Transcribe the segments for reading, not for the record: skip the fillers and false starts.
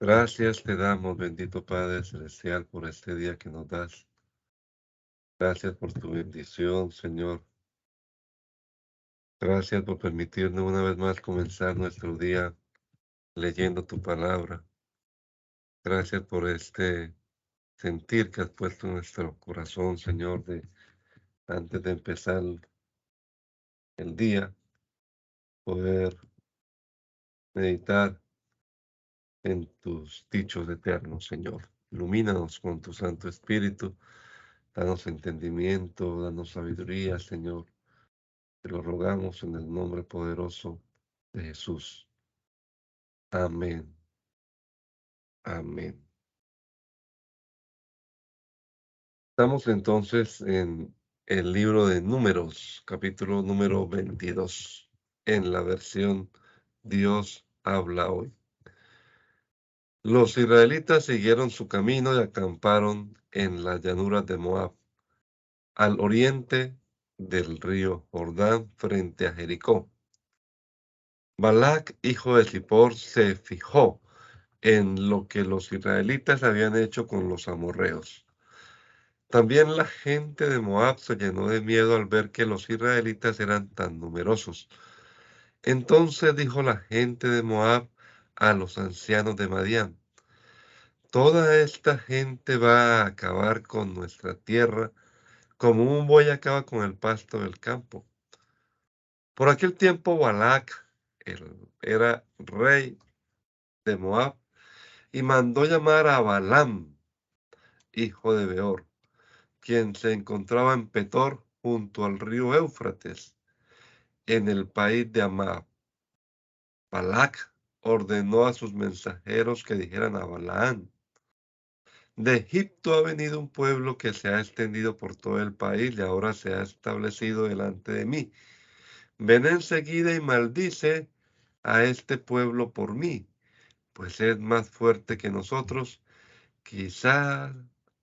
Gracias te damos, bendito Padre Celestial, por este día que nos das. Gracias por tu bendición, Señor. Gracias por permitirnos una vez más comenzar nuestro día leyendo tu palabra. Gracias por este sentir que has puesto en nuestro corazón, Señor, de antes de empezar el día, poder meditar en tus dichos eternos, Señor. Ilumínanos con tu Santo Espíritu. Danos entendimiento, danos sabiduría, Señor. Te lo rogamos en el nombre poderoso de Jesús. Amén. Amén. Estamos entonces en el libro de Números, capítulo número 22, en la versión Dios habla hoy. Los israelitas siguieron su camino y acamparon en las llanuras de Moab, al oriente del río Jordán, frente a Jericó. Balac, hijo de Zippor, se fijó en lo que los israelitas habían hecho con los amorreos. También la gente de Moab se llenó de miedo al ver que los israelitas eran tan numerosos. Entonces dijo la gente de Moab a los ancianos de Madián: toda esta gente va a acabar con nuestra tierra como un buey acaba con el pasto del campo. Por aquel tiempo Balac era rey de Moab y mandó llamar a Balaam, hijo de Beor, quien se encontraba en Petor, junto al río Éufrates, en el país de Amab. Balac ordenó a sus mensajeros que dijeran a Balaam: de Egipto ha venido un pueblo que se ha extendido por todo el país y ahora se ha establecido delante de mí. Ven enseguida y maldice a este pueblo por mí, pues es más fuerte que nosotros. Quizá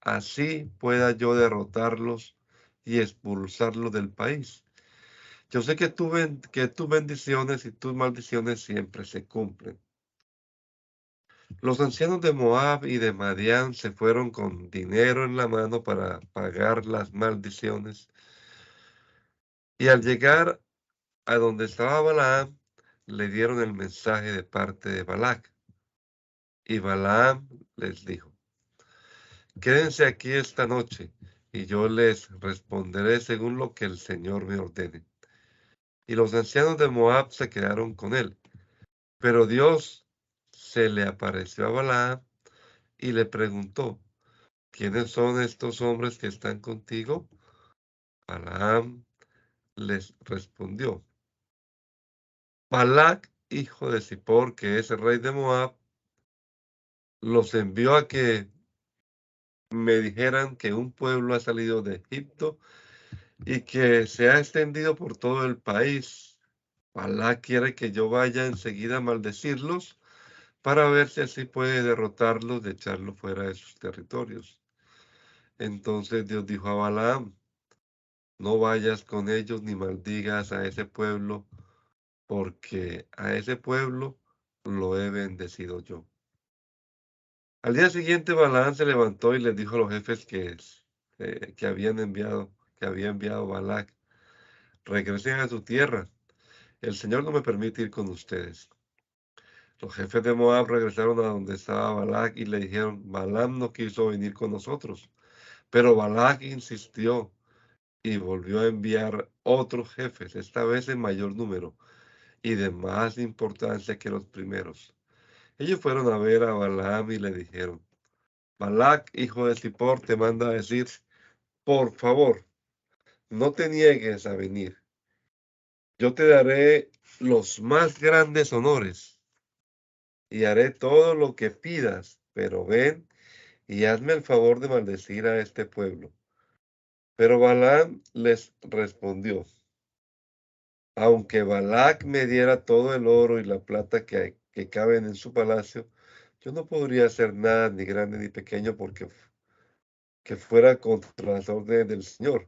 así pueda yo derrotarlos y expulsarlos del país. Yo sé que tus bendiciones y tus maldiciones siempre se cumplen. Los ancianos de Moab y de Madián se fueron con dinero en la mano para pagar las maldiciones. Y al llegar a donde estaba Balaam, le dieron el mensaje de parte de Balac. Y Balaam les dijo: quédense aquí esta noche, y yo les responderé según lo que el Señor me ordene. Y los ancianos de Moab se quedaron con él. Pero Dios se le apareció a Balaam y le preguntó: ¿quiénes son estos hombres que están contigo? Balaam les respondió: Balac, hijo de Zippor, que es el rey de Moab, los envió a que me dijeran que un pueblo ha salido de Egipto y que se ha extendido por todo el país. Balac quiere que yo vaya enseguida a maldecirlos para ver si así puede derrotarlos, de echarlos fuera de sus territorios. Entonces Dios dijo a Balaam: no vayas con ellos ni maldigas a ese pueblo, porque a ese pueblo lo he bendecido yo. Al día siguiente Balaam se levantó y les dijo a los jefes que había enviado Balac: regresen a su tierra. El Señor no me permite ir con ustedes. Los jefes de Moab regresaron a donde estaba Balac y le dijeron: Balaam no quiso venir con nosotros. Pero Balac insistió y volvió a enviar otros jefes, esta vez en mayor número y de más importancia que los primeros. Ellos fueron a ver a Balaam y le dijeron: Balac, hijo de Zippor, te manda a decir: por favor, no te niegues a venir. Yo te daré los más grandes honores y haré todo lo que pidas, pero ven y hazme el favor de maldecir a este pueblo. Pero Balaam les respondió: aunque Balac me diera todo el oro y la plata que caben en su palacio, yo no podría hacer nada, ni grande ni pequeño, porque que fuera contra las órdenes del Señor.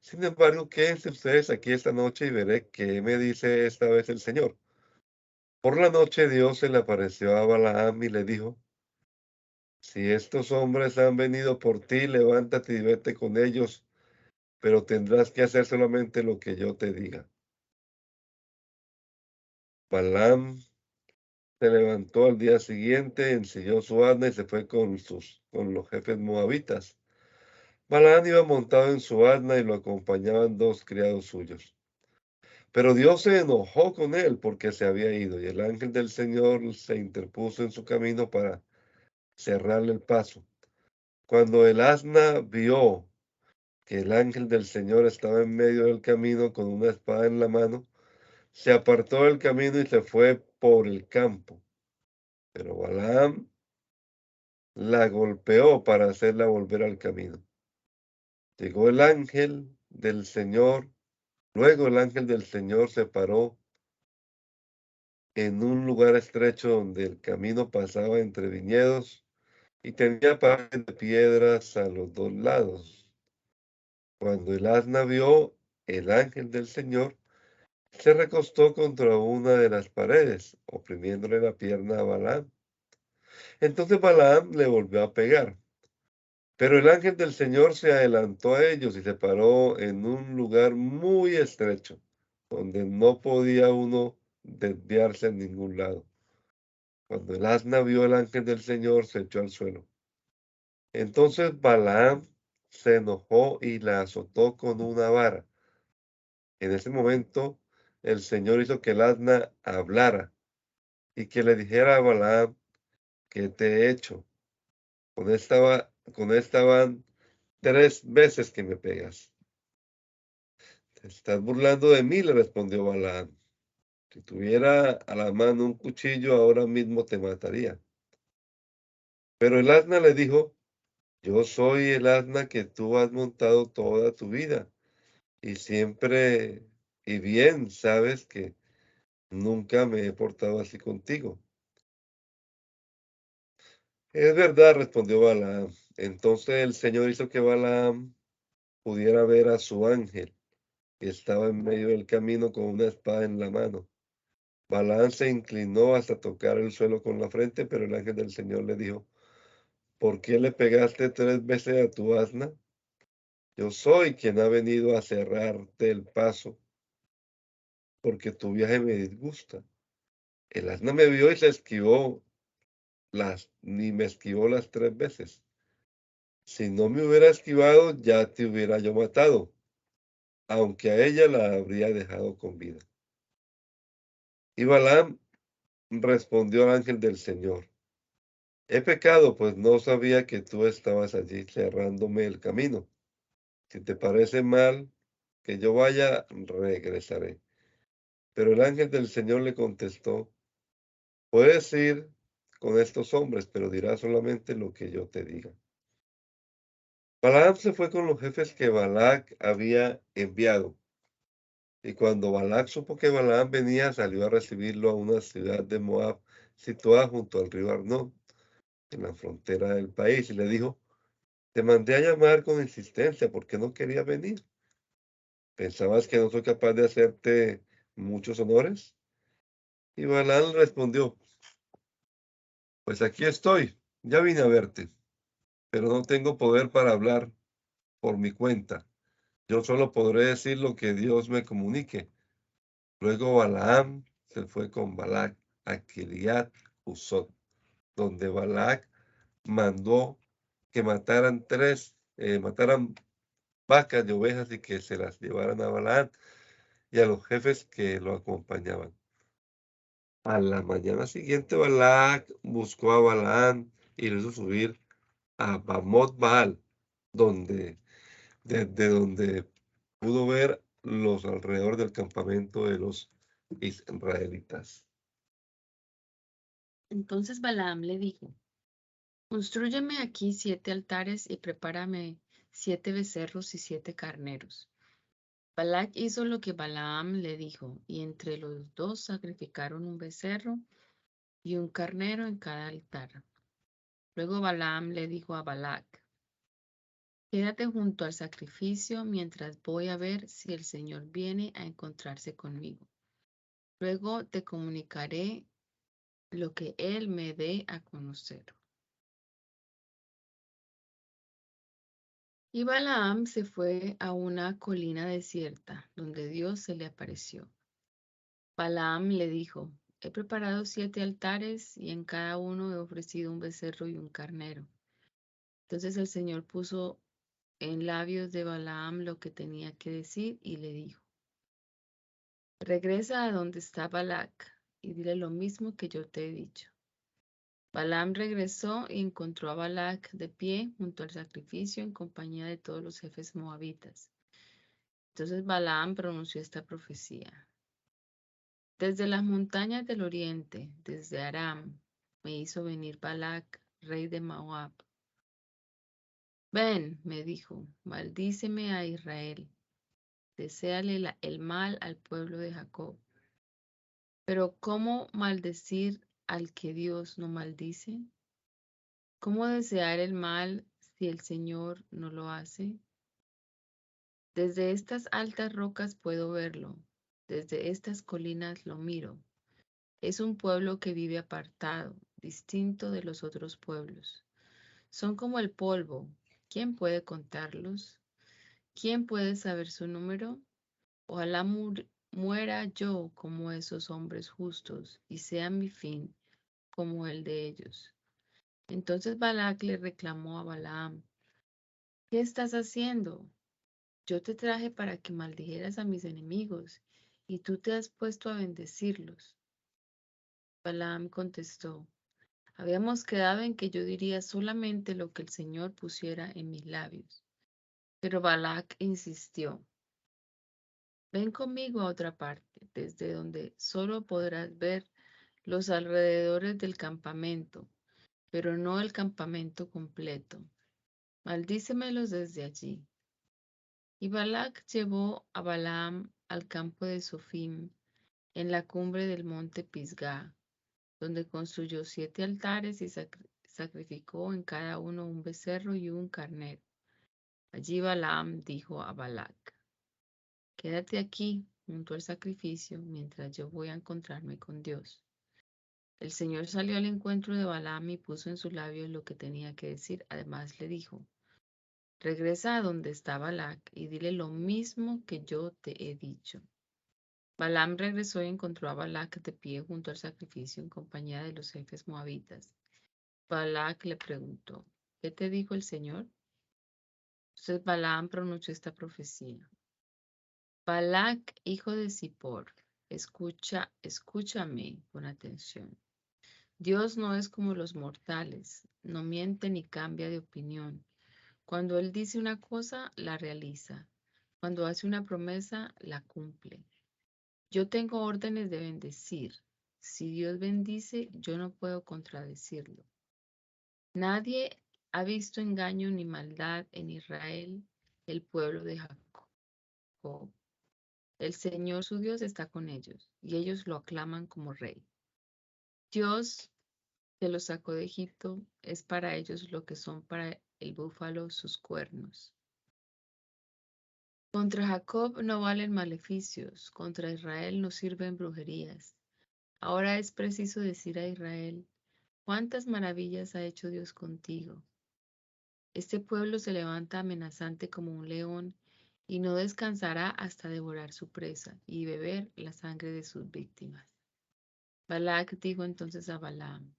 Sin embargo, quédense ustedes aquí esta noche y veré qué me dice esta vez el Señor. Por la noche Dios se le apareció a Balaam y le dijo: si estos hombres han venido por ti, levántate y vete con ellos, pero tendrás que hacer solamente lo que yo te diga. Balaam se levantó al día siguiente, ensilló su asna y se fue con los jefes moabitas. Balaam iba montado en su asna y lo acompañaban dos criados suyos. Pero Dios se enojó con él porque se había ido, y el ángel del Señor se interpuso en su camino para cerrarle el paso. Cuando el asna vio que el ángel del Señor estaba en medio del camino con una espada en la mano, se apartó del camino y se fue por el campo. Pero Balaam la golpeó para hacerla volver al camino. Llegó el ángel del Señor, luego el ángel del Señor se paró en un lugar estrecho donde el camino pasaba entre viñedos y tenía paredes de piedras a los dos lados. Cuando el asna vio el ángel del Señor, se recostó contra una de las paredes, oprimiéndole la pierna a Balaam. Entonces Balaam le volvió a pegar. Pero el ángel del Señor se adelantó a ellos y se paró en un lugar muy estrecho, donde no podía uno desviarse en ningún lado. Cuando el asna vio al ángel del Señor, se echó al suelo. Entonces Balaam se enojó y la azotó con una vara. En ese momento, el Señor hizo que el asna hablara y que le dijera a Balaam: ¿qué te he hecho? Con esta van 3 veces que me pegas. Te estás burlando de mí, le respondió Balaam. Si tuviera a la mano un cuchillo, ahora mismo te mataría. Pero el asna le dijo: yo soy el asna que tú has montado toda tu vida, y siempre y bien sabes que nunca me he portado así contigo. Es verdad, respondió Balaam. Entonces el Señor hizo que Balaam pudiera ver a su ángel, que estaba en medio del camino con una espada en la mano. Balaam se inclinó hasta tocar el suelo con la frente, pero el ángel del Señor le dijo: ¿por qué le pegaste 3 veces a tu asna? Yo soy quien ha venido a cerrarte el paso, porque tu viaje me disgusta. El asna me vio y se esquivó ni me esquivó las 3 veces. Si no me hubiera esquivado, ya te hubiera yo matado, aunque a ella la habría dejado con vida. Y Balaam respondió al ángel del Señor: he pecado, pues no sabía que tú estabas allí cerrándome el camino. Si te parece mal que yo vaya, regresaré. Pero el ángel del Señor le contestó: puedes ir con estos hombres, pero dirás solamente lo que yo te diga. Balaam se fue con los jefes que Balac había enviado. Y cuando Balac supo que Balaam venía, salió a recibirlo a una ciudad de Moab situada junto al río Arnón, en la frontera del país, y le dijo: te mandé a llamar con insistencia porque no quería venir. ¿Pensabas que no soy capaz de hacerte muchos honores? Y Balaam respondió: pues aquí estoy, ya vine a verte, pero no tengo poder para hablar por mi cuenta. Yo solo podré decir lo que Dios me comunique. Luego Balaam se fue con Balac a Kiriat Husot, donde Balac mandó que mataran vacas y ovejas y que se las llevaran a Balaam y a los jefes que lo acompañaban. A la mañana siguiente, Balac buscó a Balaam y lo hizo subir a Bamot Baal, desde donde pudo ver los alrededores del campamento de los israelitas. Entonces Balaam le dijo: constrúyeme aquí 7 altares y prepárame 7 becerros y 7 carneros. Balac hizo lo que Balaam le dijo, y entre los dos sacrificaron un becerro y un carnero en cada altar. Luego Balaam le dijo a Balac: quédate junto al sacrificio mientras voy a ver si el Señor viene a encontrarse conmigo. Luego te comunicaré lo que él me dé a conocer. Y Balaam se fue a una colina desierta, donde Dios se le apareció. Balaam le dijo, he preparado 7 altares y en cada uno he ofrecido un becerro y un carnero. Entonces el Señor puso en labios de Balaam lo que tenía que decir y le dijo, regresa a donde está Balac y dile lo mismo que yo te he dicho. Balaam regresó y encontró a Balac de pie junto al sacrificio en compañía de todos los jefes moabitas. Entonces Balaam pronunció esta profecía. Desde las montañas del oriente, desde Aram, me hizo venir Balac, rey de Moab. Ven, me dijo, maldíceme a Israel, deséale el mal al pueblo de Jacob. Pero ¿cómo maldecir al que Dios no maldice? ¿Cómo desear el mal si el Señor no lo hace? Desde estas altas rocas puedo verlo, desde estas colinas lo miro. Es un pueblo que vive apartado, distinto de los otros pueblos. Son como el polvo. ¿Quién puede contarlos? ¿Quién puede saber su número? Ojalá muera yo como esos hombres justos y sea mi fin como el de ellos. Entonces Balac le reclamó a Balaam, ¿qué estás haciendo? Yo te traje para que maldijeras a mis enemigos y tú te has puesto a bendecirlos. Balaam contestó, habíamos quedado en que yo diría solamente lo que el Señor pusiera en mis labios. Pero Balac insistió, ven conmigo a otra parte, desde donde solo podrás ver los alrededores del campamento, pero no el campamento completo. Maldícemelos desde allí. Y Balac llevó a Balaam al campo de Sofim, en la cumbre del monte Pisgah, donde construyó 7 altares y sacrificó en cada uno un becerro y un carnero. Allí Balaam dijo a Balac, quédate aquí junto al sacrificio mientras yo voy a encontrarme con Dios. El Señor salió al encuentro de Balaam y puso en sus labios lo que tenía que decir. Además le dijo, regresa a donde está Balac y dile lo mismo que yo te he dicho. Balaam regresó y encontró a Balac de pie junto al sacrificio en compañía de los jefes moabitas. Balac le preguntó, ¿qué te dijo el Señor? Entonces Balaam pronunció esta profecía. Balac, hijo de Zippor, escúchame con atención. Dios no es como los mortales, no miente ni cambia de opinión. Cuando Él dice una cosa, la realiza. Cuando hace una promesa, la cumple. Yo tengo órdenes de bendecir. Si Dios bendice, yo no puedo contradecirlo. Nadie ha visto engaño ni maldad en Israel, el pueblo de Jacob. El Señor su Dios está con ellos, y ellos lo aclaman como rey. Dios que los sacó de Egipto es para ellos lo que son para el búfalo sus cuernos. Contra Jacob no valen maleficios, contra Israel no sirven brujerías. Ahora es preciso decir a Israel, ¿cuántas maravillas ha hecho Dios contigo? Este pueblo se levanta amenazante como un león y no descansará hasta devorar su presa y beber la sangre de sus víctimas. Balac dijo entonces a Balaam,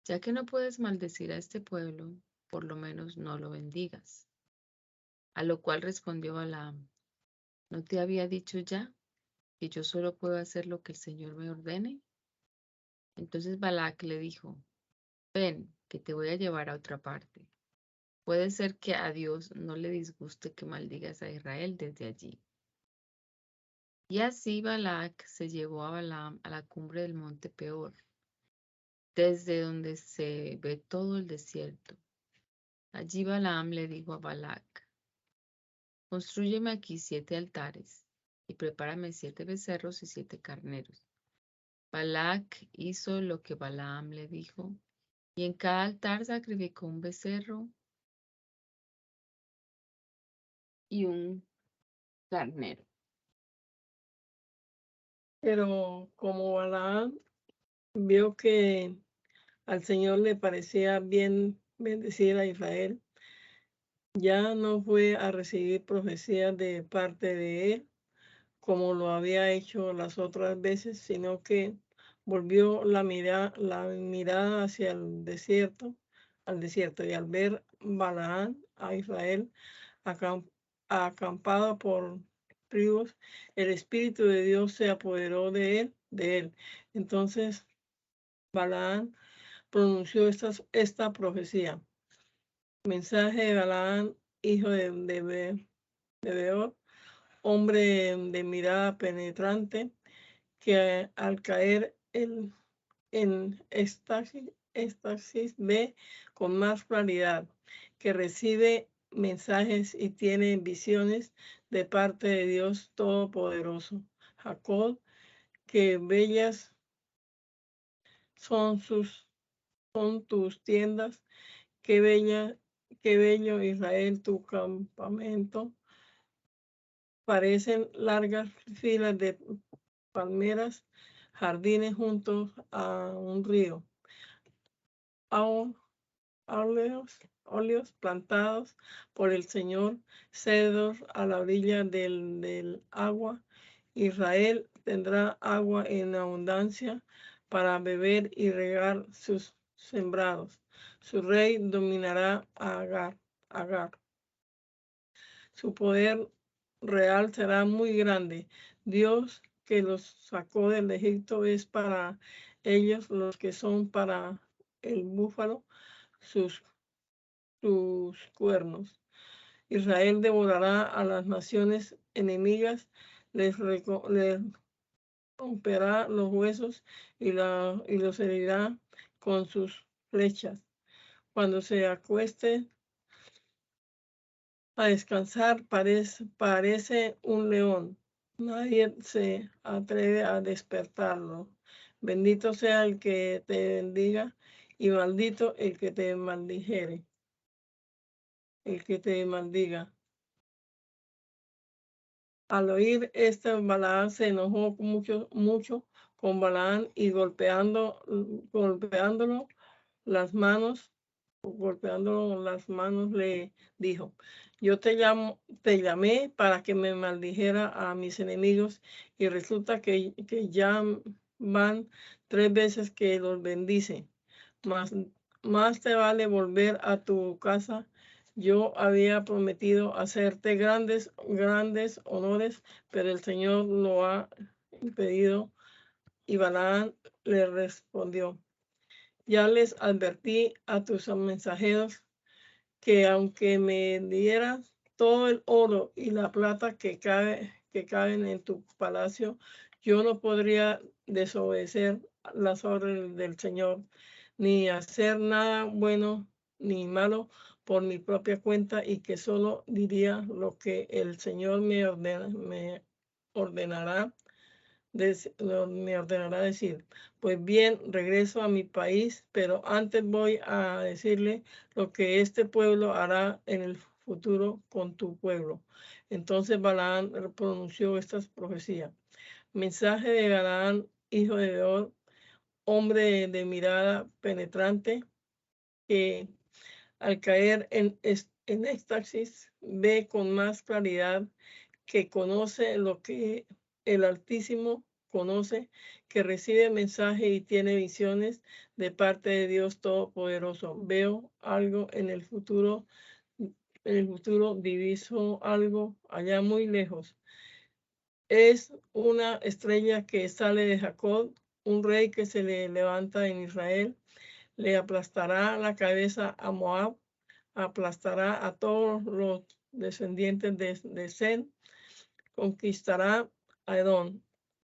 ya que no puedes maldecir a este pueblo, por lo menos no lo bendigas. A lo cual respondió Balaam, ¿no te había dicho ya que yo solo puedo hacer lo que el Señor me ordene? Entonces Balac le dijo, ven, que te voy a llevar a otra parte. Puede ser que a Dios no le disguste que maldigas a Israel desde allí. Y así Balac se llevó a Balaam a la cumbre del monte Peor, desde donde se ve todo el desierto. Allí Balaam le dijo a Balac, constrúyeme aquí 7 altares y prepárame 7 becerros y 7 carneros. Balac hizo lo que Balaam le dijo, y en cada altar sacrificó un becerro y un carnero. Pero como Balaam vio que al Señor le parecía bien bendecir a Israel, ya no fue a recibir profecías de parte de él, como lo había hecho las otras veces, sino que volvió la mirada hacia el desierto, al desierto, y al ver Balaam a Israel acampado por tribus, el Espíritu de Dios se apoderó de él. Entonces Balaam pronunció esta profecía. Mensaje de Balaam, hijo de Beor, hombre de mirada penetrante, que al caer en éxtasis ve con más claridad, que recibe mensajes y tiene visiones de parte de Dios Todopoderoso. Jacob, que bellas son tus tiendas, qué bello Israel tu campamento. Parecen largas filas de palmeras, jardines juntos a un río, óleos plantados por el Señor, cedros a la orilla del agua. Israel tendrá agua en abundancia para beber y regar sus sembrados. Su rey dominará a Agar. Su poder real será muy grande. Dios que los sacó del Egipto es para ellos los que son para el búfalo sus cuernos. Israel devorará a las naciones enemigas, les romperá los huesos y los herirá con sus flechas. Cuando se acueste a descansar, parece un león. Nadie se atreve a despertarlo. Bendito sea el que te bendiga y maldito el que te maldijere, el que te maldiga. Al oír esto, Balaam se enojó mucho con Balaam y golpeándolo las manos, le dijo: yo te llamé para que me maldijera a mis enemigos, y resulta que ya van 3 veces que los bendice. Más te vale volver a tu casa. Yo había prometido hacerte grandes honores, pero el Señor lo ha impedido. Y Balaam le respondió: ya les advertí a tus mensajeros que aunque me dieras todo el oro y la plata que caben en tu palacio, yo no podría desobedecer las órdenes del Señor, ni hacer nada bueno ni malo por mi propia cuenta, y que solo diría lo que el Señor me ordenará decir. Pues bien, regreso a mi país, pero antes voy a decirle lo que este pueblo hará en el futuro con tu pueblo. Entonces Balaam pronunció estas profecías. Mensaje de Balaam, hijo de Beor, hombre de mirada penetrante, que al caer en éxtasis ve con más claridad, que conoce lo que el Altísimo conoce, que recibe mensaje y tiene visiones de parte de Dios Todopoderoso. Veo algo en el futuro, diviso algo allá muy lejos. Es una estrella que sale de Jacob, un rey que se le levanta en Israel. Le aplastará la cabeza a Moab, aplastará a todos los descendientes de Sem, conquistará a Edom,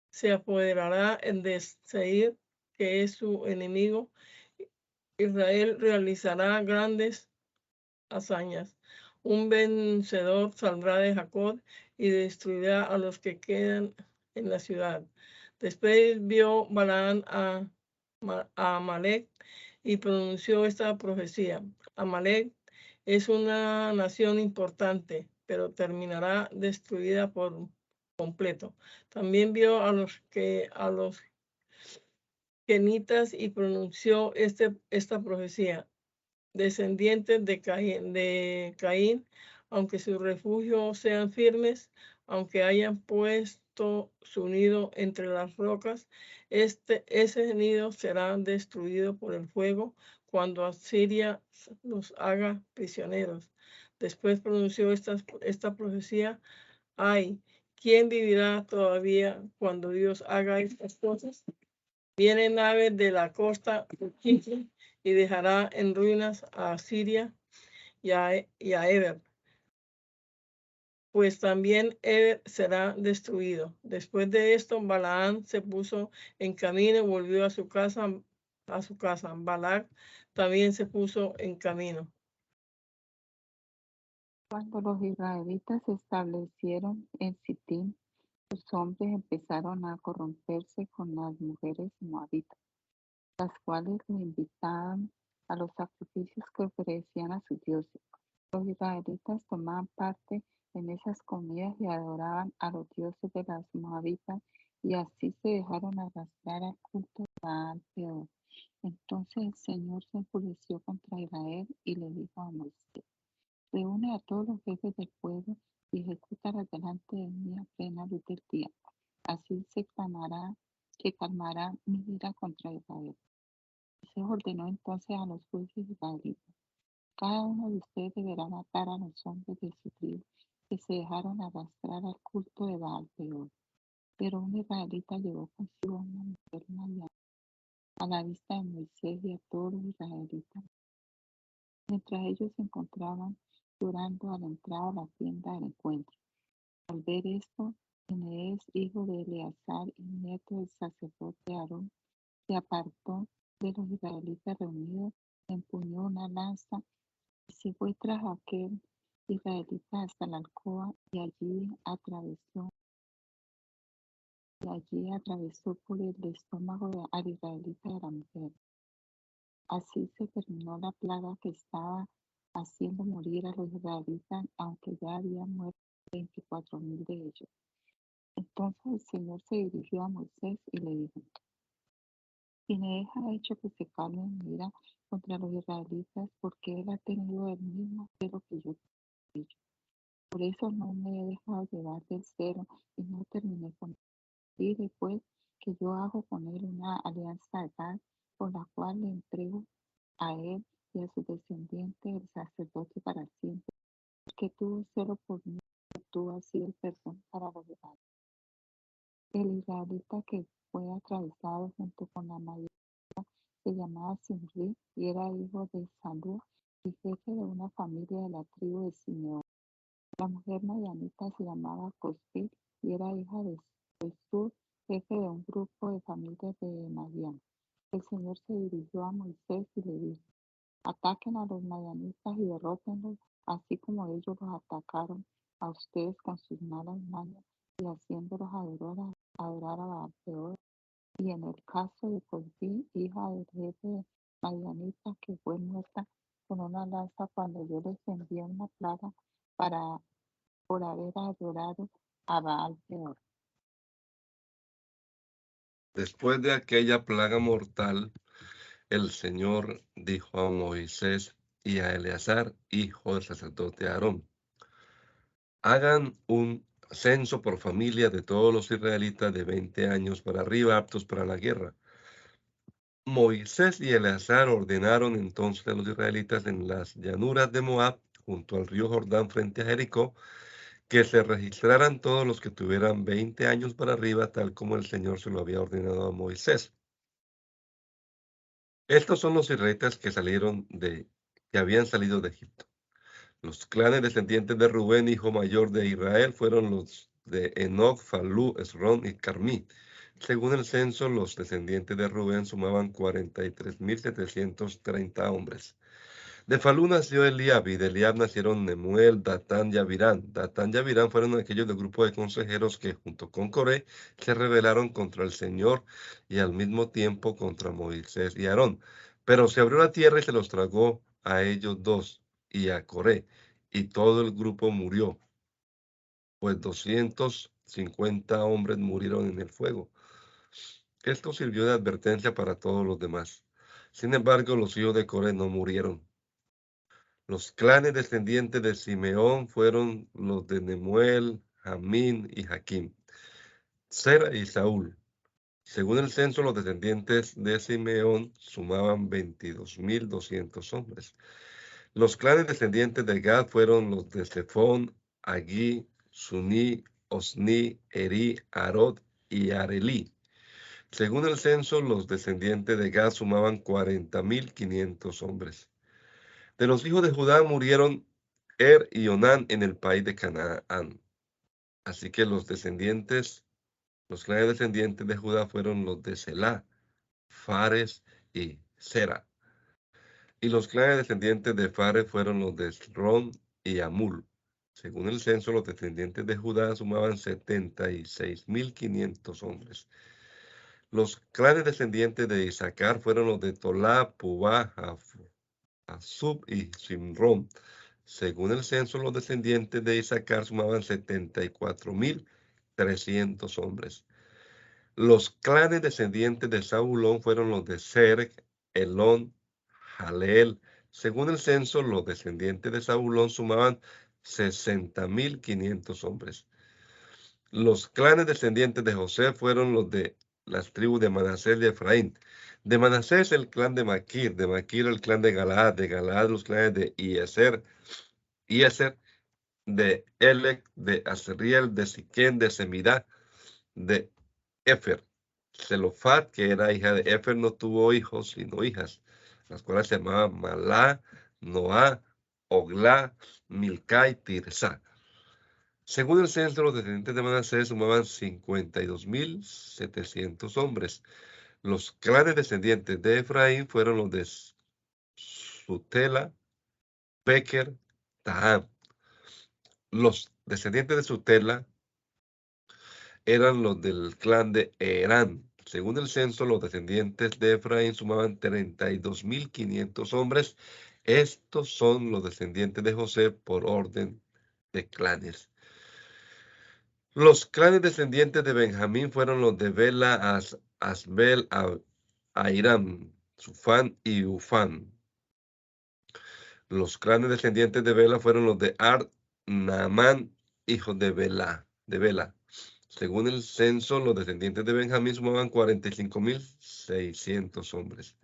se apoderará de Seir, que es su enemigo. Israel realizará grandes hazañas. Un vencedor saldrá de Jacob y destruirá a los que quedan en la ciudad. Después vio Balaam a Amalek y pronunció esta profecía. Amalek es una nación importante, pero terminará destruida por completo. También vio a los kenitas y pronunció esta profecía: descendientes de Caín, aunque sus refugios sean firmes, aunque hayan puesto su nido entre las rocas, ese nido será destruido por el fuego cuando Asiria los haga prisioneros. Después pronunció esta profecía: ay, ¿quién vivirá todavía cuando Dios haga estas cosas? Vienen aves de la costa de Chipre y dejará en ruinas a Siria y a Eber, pues también Eber será destruido. Después de esto, Balaán se puso en camino y volvió a su casa. Balac también se puso en camino. Cuando los israelitas se establecieron en Sittim, los hombres empezaron a corromperse con las mujeres moabitas, las cuales los invitaban a los sacrificios que ofrecían a sus dioses. Los israelitas tomaban parte en esas comidas y adoraban a los dioses de las moabitas, y así se dejaron arrastrar al culto de Baal Peor. Entonces el Señor se enfureció contra Israel y le dijo a Moisés: reúne a todos los jefes del pueblo y ejecútalos delante de mí a plena luz del día. Así se calmará mi ira contra Israel. Se ordenó entonces a los jueces israelitas: cada uno de ustedes deberá matar a los hombres de su tribu que se dejaron arrastrar al culto de Baal Peor. Pero un israelita llevó consigo una mujer madianita a la vista de Moisés y a todos los israelitas, mientras ellos se encontraban llorando a la entrada de la tienda del encuentro. Al ver esto, Finees, hijo de Eleazar y nieto del sacerdote Aarón, se apartó de los israelitas reunidos, empuñó una lanza y se fue tras aquel israelita hasta la alcoba, y allí atravesó por el estómago al israelita y a la mujer. Así se terminó la plaga que estaba haciendo morir a los israelitas, aunque ya habían muerto 24,000 de ellos. Entonces el Señor se dirigió a Moisés y le dijo: Finees ha hecho que se calme mi ira contra los israelitas, porque él ha tenido el mismo celo que yo tengo. Por eso no me he dejado llevar del celo y no terminé con él. Y después que yo hago con él una alianza de paz, por la cual le entrego a él y a su descendiente el sacerdocio para siempre, porque tuvo celo por mí y tuvo así el perdón para los israelitas. El israelita que fue atravesado junto con la mayoría se llamaba Zimri y era hijo de Salú y jefe de una familia de la tribu de Simeón. La mujer madianita se llamaba Cosbi y era hija de Sur, jefe de un grupo de familias de Madián. El Señor se dirigió a Moisés y le dijo: ataquen a los madianitas y derrótenlos, así como ellos los atacaron a ustedes con sus malas manos y haciéndolos adorar a Baal Peor. Y en el caso de Cosbi, hija del jefe madianita, que fue muerta con una lanza cuando yo les envié una plaga por haber adorado a Baal Peor. Después de aquella plaga mortal, el Señor dijo a Moisés y a Eleazar, hijo del sacerdote Aarón: hagan un censo por familia de todos los israelitas de 20 años para arriba, aptos para la guerra. Moisés y Eleazar ordenaron entonces a los israelitas en las llanuras de Moab, junto al río Jordán frente a Jericó, que se registraran todos los que tuvieran 20 años para arriba, tal como el Señor se lo había ordenado a Moisés. Estos son los israelitas que habían salido de Egipto. Los clanes descendientes de Rubén, hijo mayor de Israel, fueron los de Enoc, Falú, Esrón y Carmí. Según el censo, los descendientes de Rubén sumaban 43,730 hombres. De Falú nació Eliab, y de Eliab nacieron Nemuel, Datán y Abirán. Datán y Abirán fueron aquellos del grupo de consejeros que, junto con Coré, se rebelaron contra el Señor y al mismo tiempo contra Moisés y Aarón. Pero se abrió la tierra y se los tragó a ellos dos y a Coré, y todo el grupo murió, pues 200 50 hombres murieron en el fuego. Esto sirvió de advertencia para todos los demás. Sin embargo, los hijos de Coré no murieron. Los clanes descendientes de Simeón fueron los de Nemuel, Jamín y Jaquín, Sera y Saúl. Según el censo, los descendientes de Simeón sumaban 22.200 hombres. Los clanes descendientes de Gad fueron los de Zephón, Agí, Suní, Osní, Eri, Arod y Arelí. Según el censo, los descendientes de Gad sumaban 40.500 hombres. De los hijos de Judá murieron y Onán en el país de Canaán. Así que los clanes descendientes de Judá fueron los de Selá, Fares y Sera. Y los clanes descendientes de Fares fueron los de Esrón y Amul. Según el censo, los descendientes de Judá sumaban 76.500 hombres. Los clanes descendientes de Isaacar fueron los de Tolá, Pubá, Asub y Simrón. Según el censo, los descendientes de Isaacar sumaban 74.300 hombres. Los clanes descendientes de Zabulón fueron los de Serg, Elón, Jaleel. Según el censo, los descendientes de Zabulón sumaban 60.500 hombres. Los clanes descendientes de José fueron los de las tribus de Manasés y de Efraín. De Manasés el clan de Maquir el clan de Galaad los clanes de Ieser, de Elec, de Asriel, de Siquén, de Semidá, de Efer. Zelofat, que era hija de Efer, no tuvo hijos sino hijas, las cuales se llamaban Malá, Noá, Oglá, Milcá y Tirsá. Según el censo, los descendientes de Manasés sumaban 52.700 hombres. Los clanes descendientes de Efraín fueron los de Sutela, Beker, Taham. Los descendientes de Sutela eran los del clan de Herán. Según el censo, los descendientes de Efraín sumaban 32.500 hombres. Estos son los descendientes de José por orden de clanes. Los clanes descendientes de Benjamín fueron los de Bela, Asbel, Airam, Sufán y Ufán. Los clanes descendientes de Bela fueron los de Ard, Naamán, hijos de Bela. Según el censo, los descendientes de Benjamín sumaban 45.600 hombres.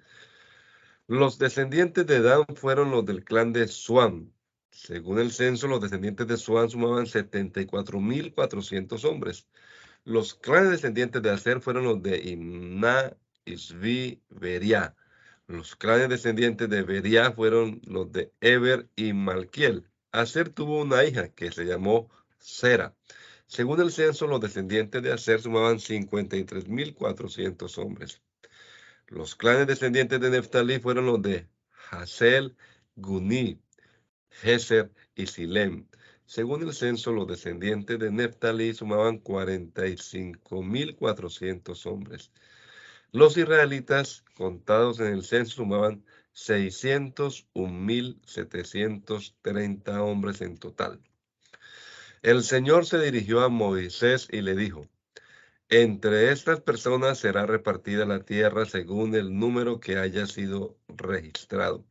Los descendientes de Dan fueron los del clan de Suam. Según el censo, los descendientes de Suam sumaban 74.400 hombres. Los clanes descendientes de Aser fueron los de Imná, Isvi, Beria. Los clanes descendientes de Beria fueron los de Eber y Malquiel. Aser tuvo una hija que se llamó Sera. Según el censo, los descendientes de Aser sumaban 53.400 hombres. Los clanes descendientes de Neftalí fueron los de Hasel, Guní, Geser y Silem. Según el censo, los descendientes de Neftalí sumaban 45.400 hombres. Los israelitas, contados en el censo, sumaban 601.730 hombres en total. El Señor se dirigió a Moisés y le dijo: entre estas personas será repartida la tierra según el número que haya sido registrado.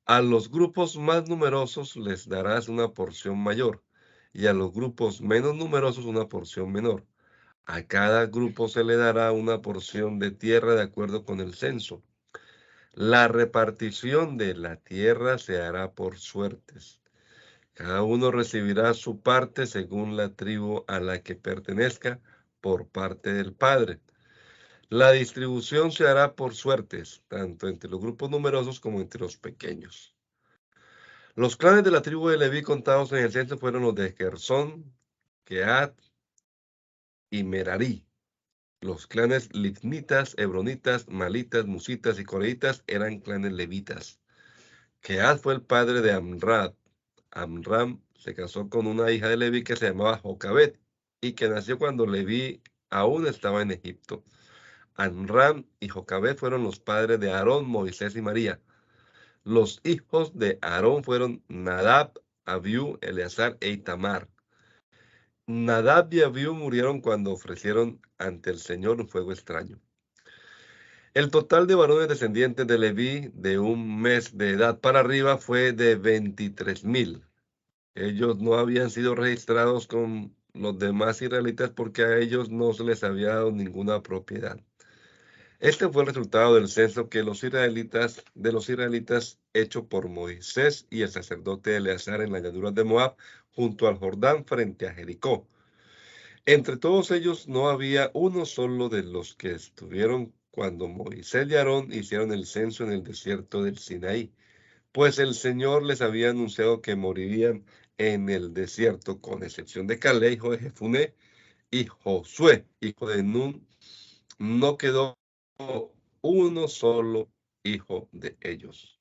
A los grupos más numerosos les darás una porción mayor, y a los grupos menos numerosos una porción menor. A cada grupo se le dará una porción de tierra de acuerdo con el censo. La repartición de la tierra se hará por suertes. Cada uno recibirá su parte según la tribu a la que pertenezca por parte del Padre. La distribución se hará por suertes, tanto entre los grupos numerosos como entre los pequeños. Los clanes de la tribu de Leví contados en el censo fueron los de Gersón, Keat y Merarí. Los clanes libnitas, hebronitas, malitas, musitas y coreitas eran clanes levitas. Keat fue el padre de Amrad. Amram se casó con una hija de Leví que se llamaba Jocabet y que nació cuando Leví aún estaba en Egipto. Amram y Jocabet fueron los padres de Aarón, Moisés y María. Los hijos de Aarón fueron Nadab, Abiú, Eleazar e Itamar. Nadab y Abiú murieron cuando ofrecieron ante el Señor un fuego extraño. El total de varones descendientes de Leví de un mes de edad para arriba fue de 23,000. Ellos no habían sido registrados con los demás israelitas porque a ellos no se les había dado ninguna propiedad. Este fue el resultado del censo de los israelitas hecho por Moisés y el sacerdote Eleazar en las llanuras de Moab, junto al Jordán, frente a Jericó. Entre todos ellos no había uno solo de los que estuvieron cuando Moisés y Aarón hicieron el censo en el desierto del Sinaí, pues el Señor les había anunciado que morirían en el desierto, con excepción de Caleb, hijo de Jefuné, y Josué, hijo de Nun. No quedó uno solo hijo de ellos.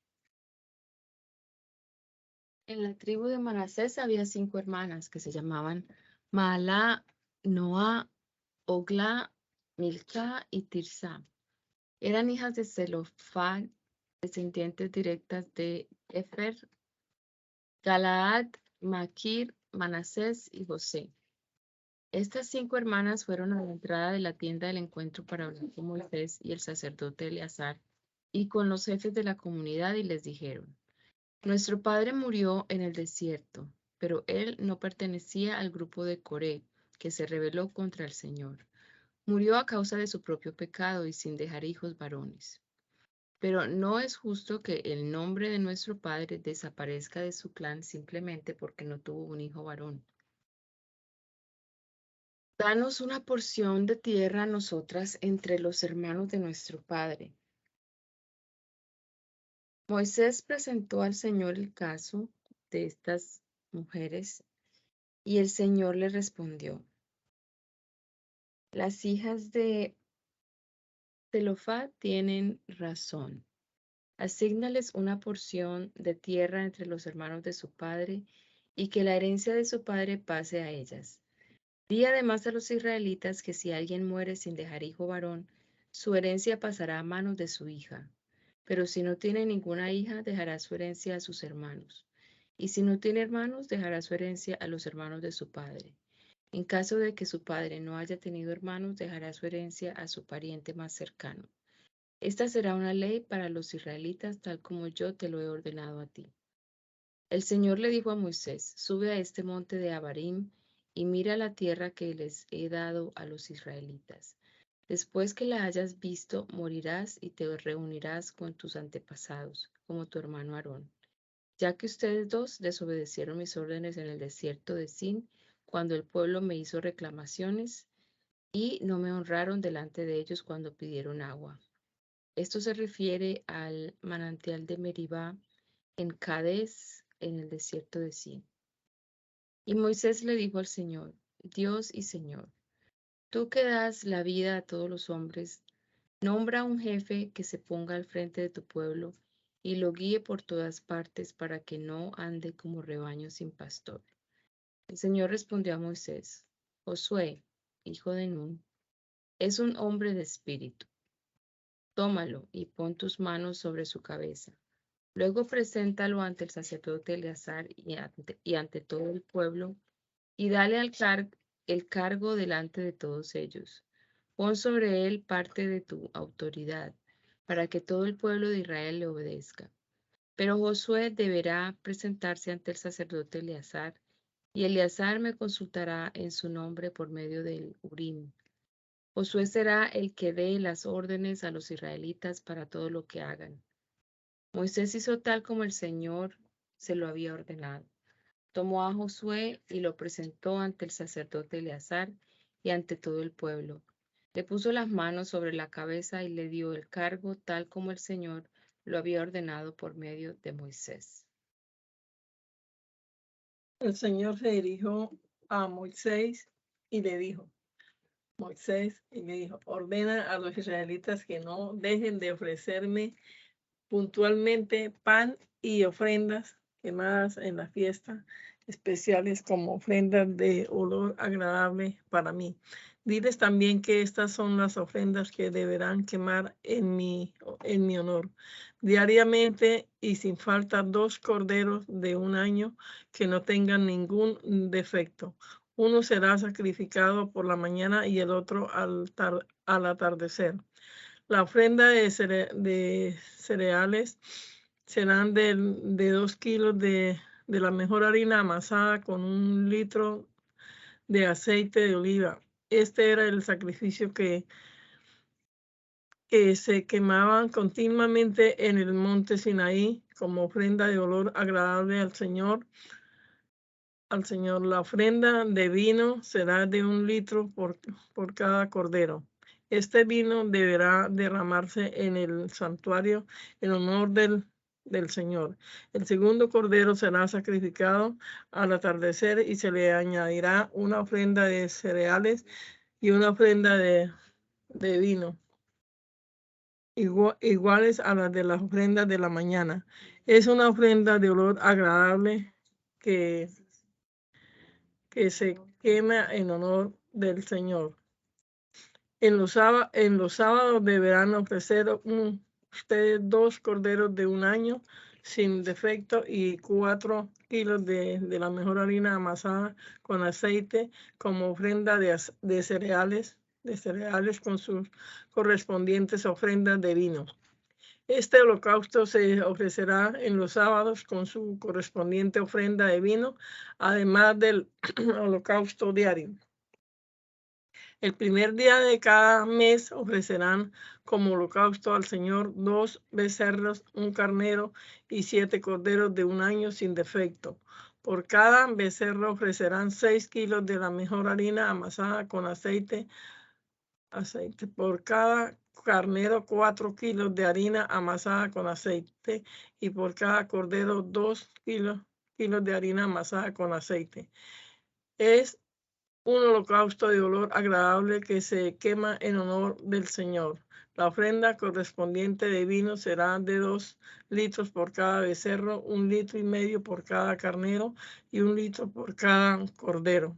En la tribu de Manasés había 5 hermanas que se llamaban Mahalá, Noa, Ogla, Milca y Tirsa. Eran hijas de Zelofhad, descendientes directas de Efer, Galaad, Maquir, Manasés y José. Estas 5 hermanas fueron a la entrada de la tienda del encuentro para hablar con Moisés y el sacerdote Eleazar y con los jefes de la comunidad y les dijeron: Nuestro padre murió en el desierto, pero él no pertenecía al grupo de Coré, que se rebeló contra el Señor. Murió a causa de su propio pecado y sin dejar hijos varones. Pero no es justo que el nombre de nuestro padre desaparezca de su clan simplemente porque no tuvo un hijo varón. Danos una porción de tierra a nosotras entre los hermanos de nuestro padre. Moisés presentó al Señor el caso de estas mujeres y el Señor le respondió: Las hijas de Zelofhad tienen razón. Asígnales una porción de tierra entre los hermanos de su padre y que la herencia de su padre pase a ellas. Di además a los israelitas que si alguien muere sin dejar hijo varón, su herencia pasará a manos de su hija. Pero si no tiene ninguna hija, dejará su herencia a sus hermanos. Y si no tiene hermanos, dejará su herencia a los hermanos de su padre. En caso de que su padre no haya tenido hermanos, dejará su herencia a su pariente más cercano. Esta será una ley para los israelitas, tal como yo te lo he ordenado a ti. El Señor le dijo a Moisés: Sube a este monte de Abarim y mira la tierra que les he dado a los israelitas. Después que la hayas visto, morirás y te reunirás con tus antepasados, como tu hermano Aarón, ya que ustedes dos desobedecieron mis órdenes en el desierto de Sin, cuando el pueblo me hizo reclamaciones, y no me honraron delante de ellos cuando pidieron agua. Esto se refiere al manantial de Meribá en Cades, en el desierto de Sin. Y Moisés le dijo al Señor: Dios y Señor, tú que das la vida a todos los hombres, nombra un jefe que se ponga al frente de tu pueblo y lo guíe por todas partes para que no ande como rebaño sin pastor. El Señor respondió a Moisés: Josué, hijo de Nun, es un hombre de espíritu. Tómalo y pon tus manos sobre su cabeza. Luego preséntalo ante el sacerdote Eleazar y ante todo el pueblo, y dale el cargo delante de todos ellos. Pon sobre él parte de tu autoridad, para que todo el pueblo de Israel le obedezca. Pero Josué deberá presentarse ante el sacerdote Eleazar, y Eleazar me consultará en su nombre por medio del Urim. Josué será el que dé las órdenes a los israelitas para todo lo que hagan. Moisés hizo tal como el Señor se lo había ordenado. Tomó a Josué y lo presentó ante el sacerdote Eleazar y ante todo el pueblo. Le puso las manos sobre la cabeza y le dio el cargo tal como el Señor lo había ordenado por medio de Moisés. El Señor se dirigió a Moisés y le dijo: ordena a los israelitas que no dejen de ofrecerme puntualmente pan y ofrendas quemadas en la fiesta, especiales como ofrendas de olor agradable para mí. Diles también que estas son las ofrendas que deberán quemar en mi honor. Diariamente y sin falta 2 corderos de un año que no tengan ningún defecto, Uno será sacrificado por la mañana y el otro al atardecer. La ofrenda de cereales serán de 2 kilos de la mejor harina amasada con 1 litro de aceite de oliva. Este era el sacrificio que se quemaban continuamente en el monte Sinaí como ofrenda de olor agradable al Señor. La ofrenda de vino será de 1 litro por cada cordero. Este vino deberá derramarse en el santuario en honor del Señor. El segundo cordero será sacrificado al atardecer y se le añadirá una ofrenda de cereales y una ofrenda de vino, iguales a las de las ofrendas de la mañana. Es una ofrenda de olor agradable que se quema en honor del Señor. En los sábados deberán ofrecer ustedes 2 corderos de 1 año sin defecto y 4 kilos de la mejor harina amasada con aceite como ofrenda de cereales con sus correspondientes ofrendas de vino. Este holocausto se ofrecerá en los sábados con su correspondiente ofrenda de vino, además del holocausto diario. El primer día de cada mes ofrecerán como holocausto al Señor 2 becerros, 1 carnero y 7 corderos de 1 año sin defecto. Por cada becerro ofrecerán 6 kilos de la mejor harina amasada con aceite. Por cada carnero 4 kilos de harina amasada con aceite y por cada cordero 2 kilos de harina amasada con aceite. Es un holocausto de olor agradable que se quema en honor del Señor. La ofrenda correspondiente de vino será de 2 litros por cada becerro, 1,5 litros por cada carnero y 1 litro por cada cordero.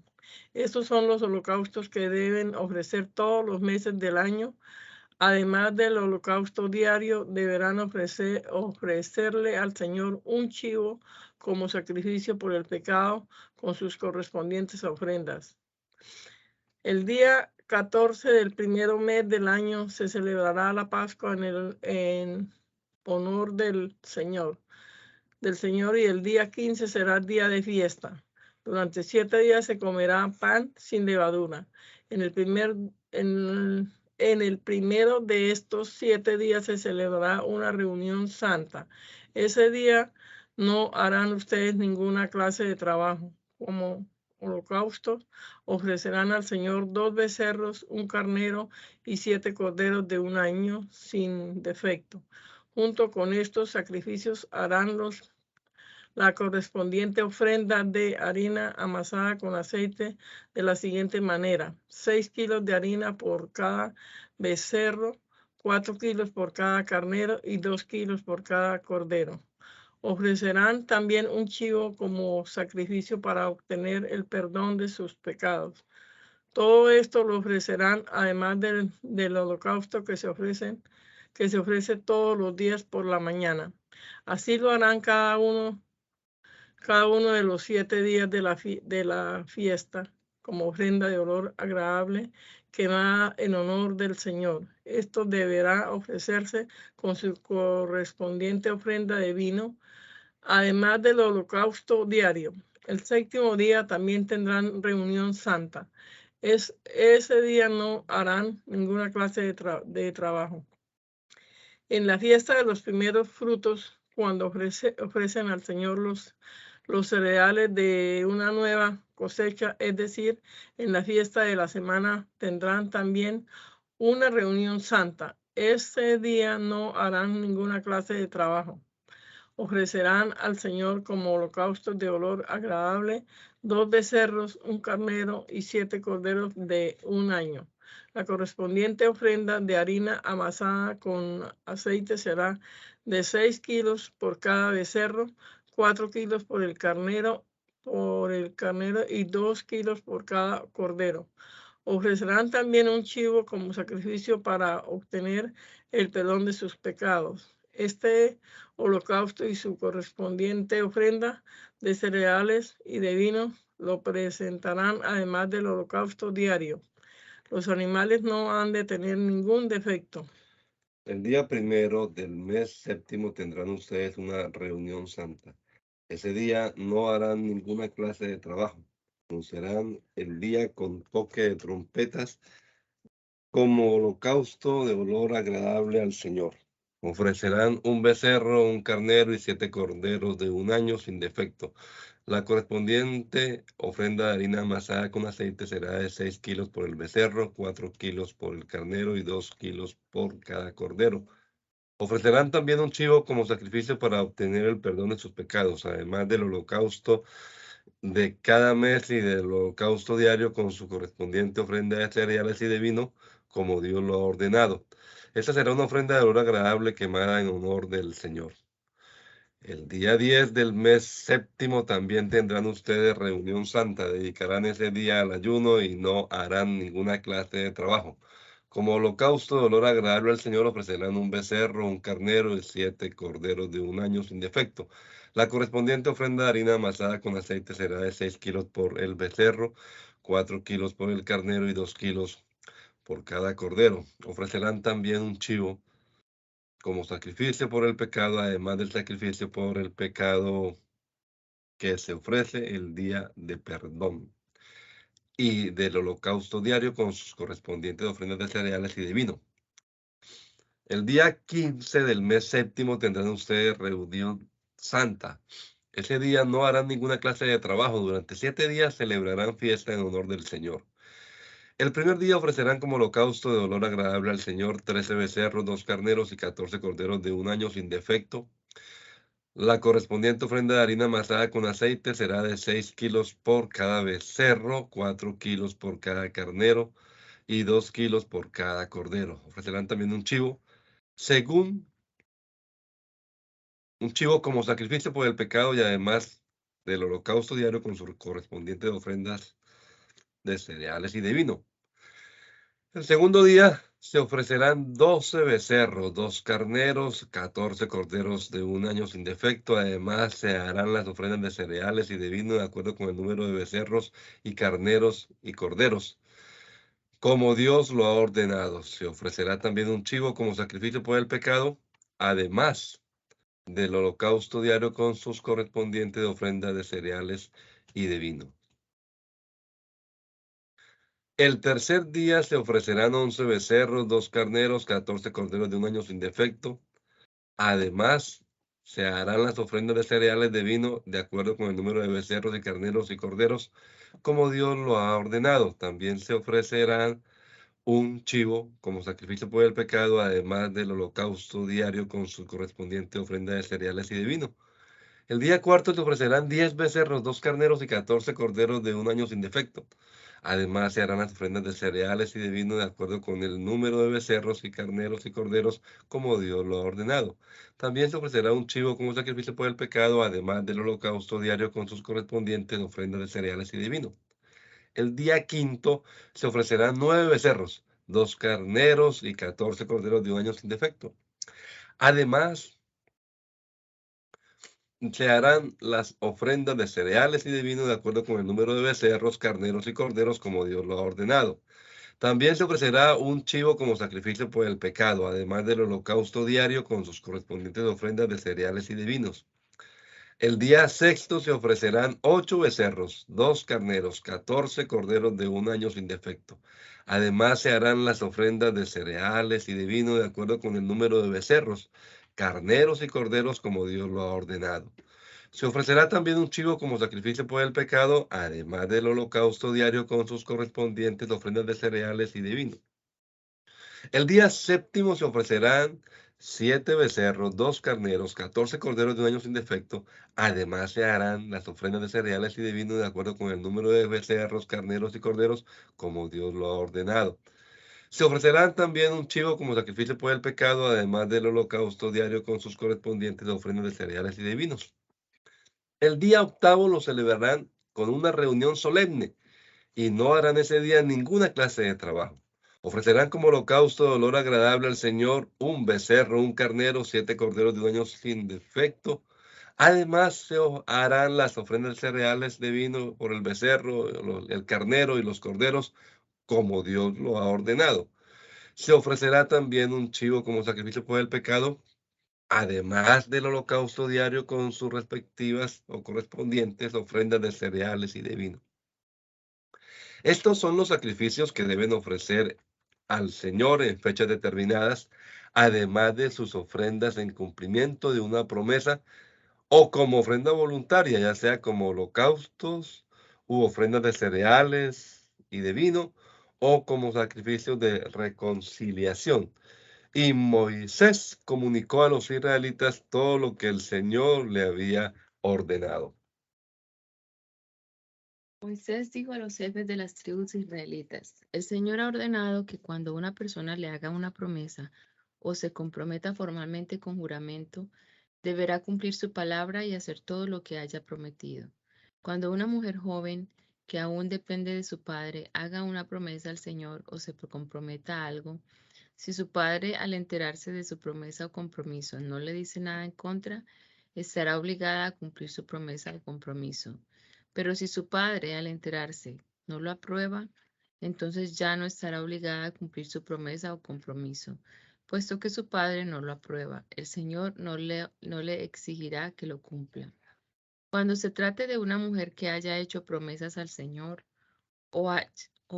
Estos son los holocaustos que deben ofrecer todos los meses del año. Además del holocausto diario, deberán ofrecerle al Señor un chivo como sacrificio por el pecado con sus correspondientes ofrendas. El día 14 del primer mes del año se celebrará la Pascua en honor del Señor, y el día 15 será día de fiesta. Durante 7 días se comerá pan sin levadura. En el primero de estos 7 días se celebrará una reunión santa. Ese día no harán ustedes ninguna clase de trabajo. Como holocausto ofrecerán al Señor 2 becerros, 1 carnero y 7 corderos de 1 año sin defecto. Junto con estos sacrificios harán la correspondiente ofrenda de harina amasada con aceite de la siguiente manera: 6 kilos de harina por cada becerro, 4 kilos por cada carnero y 2 kilos por cada cordero. Ofrecerán también un chivo como sacrificio para obtener el perdón de sus pecados. Todo esto lo ofrecerán además del holocausto que se ofrece todos los días por la mañana. Así lo harán cada uno de los 7 días de la fiesta como ofrenda de olor agradable quemada en honor del Señor. Esto deberá ofrecerse con su correspondiente ofrenda de vino, además del holocausto diario. El 7º día también tendrán reunión santa. Ese día no harán ninguna clase de trabajo. En la fiesta de los primeros frutos, cuando ofrecen al Señor los cereales de una nueva cosecha, es decir, en la fiesta de la semana, tendrán también una reunión santa. Ese día no harán ninguna clase de trabajo. Ofrecerán al Señor como holocaustos de olor agradable 2 becerros, 1 carnero y 7 corderos de 1 año. La correspondiente ofrenda de harina amasada con aceite será de 6 kilos por cada becerro, 4 kilos por el carnero y 2 kilos por cada cordero. Ofrecerán también un chivo como sacrificio para obtener el perdón de sus pecados. Este holocausto y su correspondiente ofrenda de cereales y de vino lo presentarán además del holocausto diario. Los animales no han de tener ningún defecto. El día primero del mes séptimo tendrán ustedes una reunión santa. Ese día no harán ninguna clase de trabajo. Anunciarán el día con toque de trompetas como holocausto de olor agradable al Señor. Ofrecerán un becerro, un carnero y 7 corderos de un año sin defecto. La correspondiente ofrenda de harina amasada con aceite será de 6 kilos por el becerro, 4 kilos por el carnero y 2 kilos por cada cordero. Ofrecerán también un chivo como sacrificio para obtener el perdón de sus pecados, además del holocausto de cada mes y del holocausto diario con su correspondiente ofrenda de cereales y de vino, como Dios lo ha ordenado. Esta será una ofrenda de olor agradable quemada en honor del Señor. El día 10 del mes séptimo también tendrán ustedes reunión santa. Dedicarán ese día al ayuno y no harán ninguna clase de trabajo. Como holocausto de olor agradable al Señor ofrecerán un becerro, un carnero y 7 corderos de un año sin defecto. La correspondiente ofrenda de harina amasada con aceite será de 6 kilos por el becerro, 4 kilos por el carnero y 2 kilos por cada cordero. Ofrecerán también un chivo como sacrificio por el pecado, además del sacrificio por el pecado que se ofrece el día de perdón y del holocausto diario con sus correspondientes ofrendas de cereales y de vino. El día 15 del mes séptimo tendrán ustedes reunión santa. Ese día no harán ninguna clase de trabajo. Durante 7 días celebrarán fiesta en honor del Señor. El primer día ofrecerán como holocausto de olor agradable al Señor 13 becerros, 2 carneros y 14 corderos de un año sin defecto. La correspondiente ofrenda de harina amasada con aceite será de 6 kilos por cada becerro, 4 kilos por cada carnero y 2 kilos por cada cordero. Ofrecerán también un chivo, un chivo como sacrificio por el pecado y además del holocausto diario con sus correspondientes ofrendas de cereales y de vino. El segundo día se ofrecerán 12 becerros, 2 carneros, 14 corderos de un año sin defecto. Además, se harán las ofrendas de cereales y de vino de acuerdo con el número de becerros y carneros y corderos, como Dios lo ha ordenado. Se ofrecerá también un chivo como sacrificio por el pecado, además del holocausto diario con sus correspondientes ofrendas de cereales y de vino. El tercer día se ofrecerán 11 becerros, 2 carneros, 14 corderos de un año sin defecto. Además, se harán las ofrendas de cereales de vino de acuerdo con el número de becerros y carneros y corderos, como Dios lo ha ordenado. También se ofrecerán un chivo como sacrificio por el pecado, además del holocausto diario con su correspondiente ofrenda de cereales y de vino. El día cuarto se ofrecerán 10 becerros, 2 carneros y 14 corderos de un año sin defecto. Además, se harán las ofrendas de cereales y de vino de acuerdo con el número de becerros y carneros y corderos, como Dios lo ha ordenado. También se ofrecerá un chivo como sacrificio por el pecado, además del holocausto diario con sus correspondientes ofrendas de cereales y de vino. El día quinto se ofrecerán 9 becerros, 2 carneros y 14 corderos de un año sin defecto. Además, se harán las ofrendas de cereales y de vino de acuerdo con el número de becerros, carneros y corderos, como Dios lo ha ordenado. También se ofrecerá un chivo como sacrificio por el pecado, además del holocausto diario con sus correspondientes ofrendas de cereales y de vinos. El día sexto se ofrecerán 8 becerros, 2 carneros, 14 corderos de un año sin defecto. Además se harán las ofrendas de cereales y de vino de acuerdo con el número de becerros, carneros y corderos como Dios lo ha ordenado. Se ofrecerá también un chivo como sacrificio por el pecado, además del holocausto diario con sus correspondientes ofrendas de cereales y de vino. El día séptimo se ofrecerán 7 becerros, 2 carneros, 14 corderos de un año sin defecto. Además se harán las ofrendas de cereales y de vino de acuerdo con el número de becerros, carneros y corderos, como Dios lo ha ordenado. Se ofrecerán también un chivo como sacrificio por el pecado, además del holocausto diario con sus correspondientes ofrendas de cereales y de vinos. El día octavo lo celebrarán con una reunión solemne y no harán ese día ninguna clase de trabajo. Ofrecerán como holocausto de olor agradable al Señor un becerro, un carnero, 7 corderos de un año sin defecto. Además, se harán las ofrendas cereales de vino por el becerro, el carnero y los corderos, como Dios lo ha ordenado. Se ofrecerá también un chivo como sacrificio por el pecado, además del holocausto diario con sus respectivas o correspondientes ofrendas de cereales y de vino. Estos son los sacrificios que deben ofrecer al Señor en fechas determinadas, además de sus ofrendas en cumplimiento de una promesa o como ofrenda voluntaria, ya sea como holocaustos u ofrendas de cereales y de vino, o como sacrificios de reconciliación. Y Moisés comunicó a los israelitas todo lo que el Señor le había ordenado. Moisés dijo a los jefes de las tribus israelitas: el Señor ha ordenado que cuando una persona le haga una promesa o se comprometa formalmente con juramento, deberá cumplir su palabra y hacer todo lo que haya prometido. Cuando una mujer joven que aún depende de su padre haga una promesa al Señor o se comprometa a algo, si su padre al enterarse de su promesa o compromiso no le dice nada en contra, estará obligada a cumplir su promesa o compromiso. Pero si su padre al enterarse no lo aprueba, entonces ya no estará obligada a cumplir su promesa o compromiso, puesto que su padre no lo aprueba. El Señor no le exigirá que lo cumpla. Cuando se trate de una mujer que haya hecho promesas al Señor o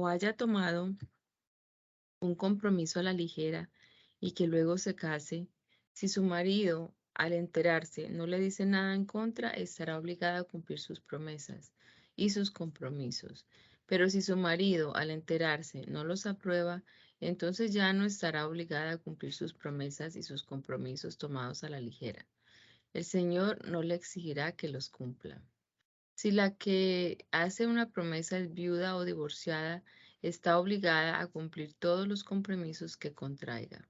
haya tomado un compromiso a la ligera y que luego se case, si su marido, al enterarse, no le dice nada en contra, estará obligada a cumplir sus promesas y sus compromisos. Pero si su marido, al enterarse, no los aprueba, entonces ya no estará obligada a cumplir sus promesas y sus compromisos tomados a la ligera. El Señor no le exigirá que los cumpla. Si la que hace una promesa es viuda o divorciada, está obligada a cumplir todos los compromisos que contraiga.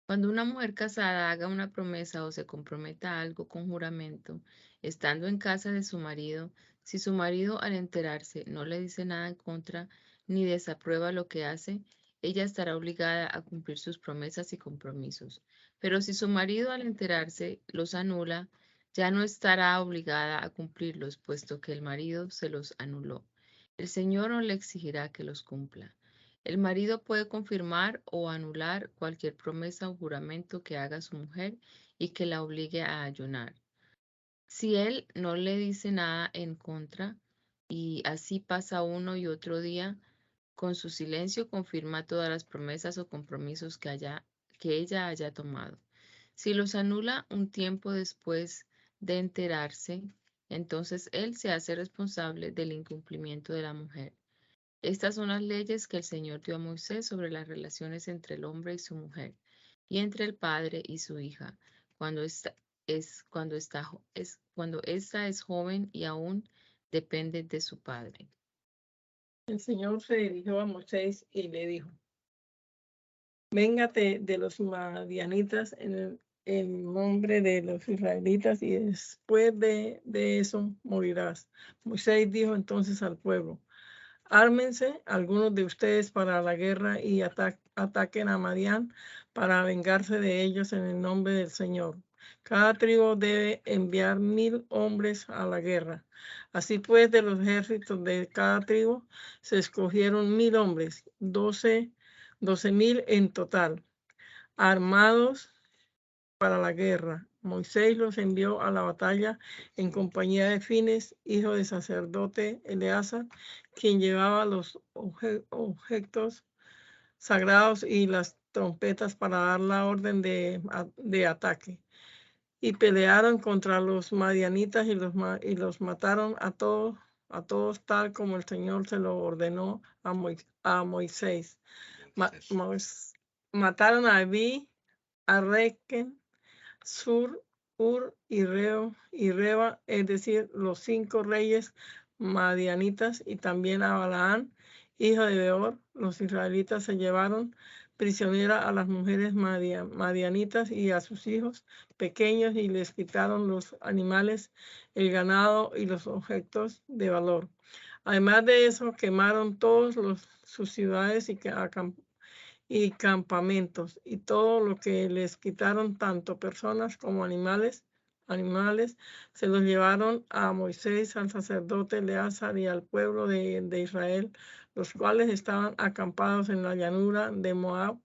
Cuando una mujer casada haga una promesa o se comprometa a algo con juramento, estando en casa de su marido, si su marido al enterarse no le dice nada en contra ni desaprueba lo que hace, ella estará obligada a cumplir sus promesas y compromisos. Pero si su marido al enterarse los anula, ya no estará obligada a cumplirlos, puesto que el marido se los anuló. El Señor no le exigirá que los cumpla. El marido puede confirmar o anular cualquier promesa o juramento que haga su mujer y que la obligue a ayunar. Si él no le dice nada en contra y así pasa uno y otro día, con su silencio confirma todas las promesas o compromisos que ella haya tomado. Si los anula un tiempo después de enterarse, entonces él se hace responsable del incumplimiento de la mujer. Estas son las leyes que el Señor dio a Moisés sobre las relaciones entre el hombre y su mujer, y entre el padre y su hija, cuando ésta es joven y aún depende de su padre. El Señor se dirigió a Moisés y le dijo: véngate de los madianitas en nombre de los israelitas, y después de eso morirás. Moisés dijo entonces al pueblo: ármense algunos de ustedes para la guerra y ataquen a Madián para vengarse de ellos en el nombre del Señor. Cada tribu debe enviar 1000 hombres a la guerra. Así pues, de los ejércitos de cada tribu se escogieron 1000 hombres, 12,000 en total, armados para la guerra. Moisés los envió a la batalla en compañía de Fines, hijo del sacerdote Eleazar, quien llevaba los objetos sagrados y las trompetas para dar la orden de ataque. Y pelearon contra los madianitas y los mataron a todos tal como el Señor se lo ordenó a Moisés. Mataron a Abí, a Requen, Sur, Ur y Reba, es decir, los 5 reyes madianitas, y también a Balaán, hijo de Beor. Los israelitas se llevaron prisionera a las mujeres madianitas y a sus hijos pequeños, y les quitaron los animales, el ganado y los objetos de valor. Además de eso, quemaron todas sus ciudades y campamentos, y todo lo que les quitaron, tanto personas como animales, animales, se los llevaron a Moisés, al sacerdote Eleazar y al pueblo de Israel, los cuales estaban acampados en la llanura de Moab,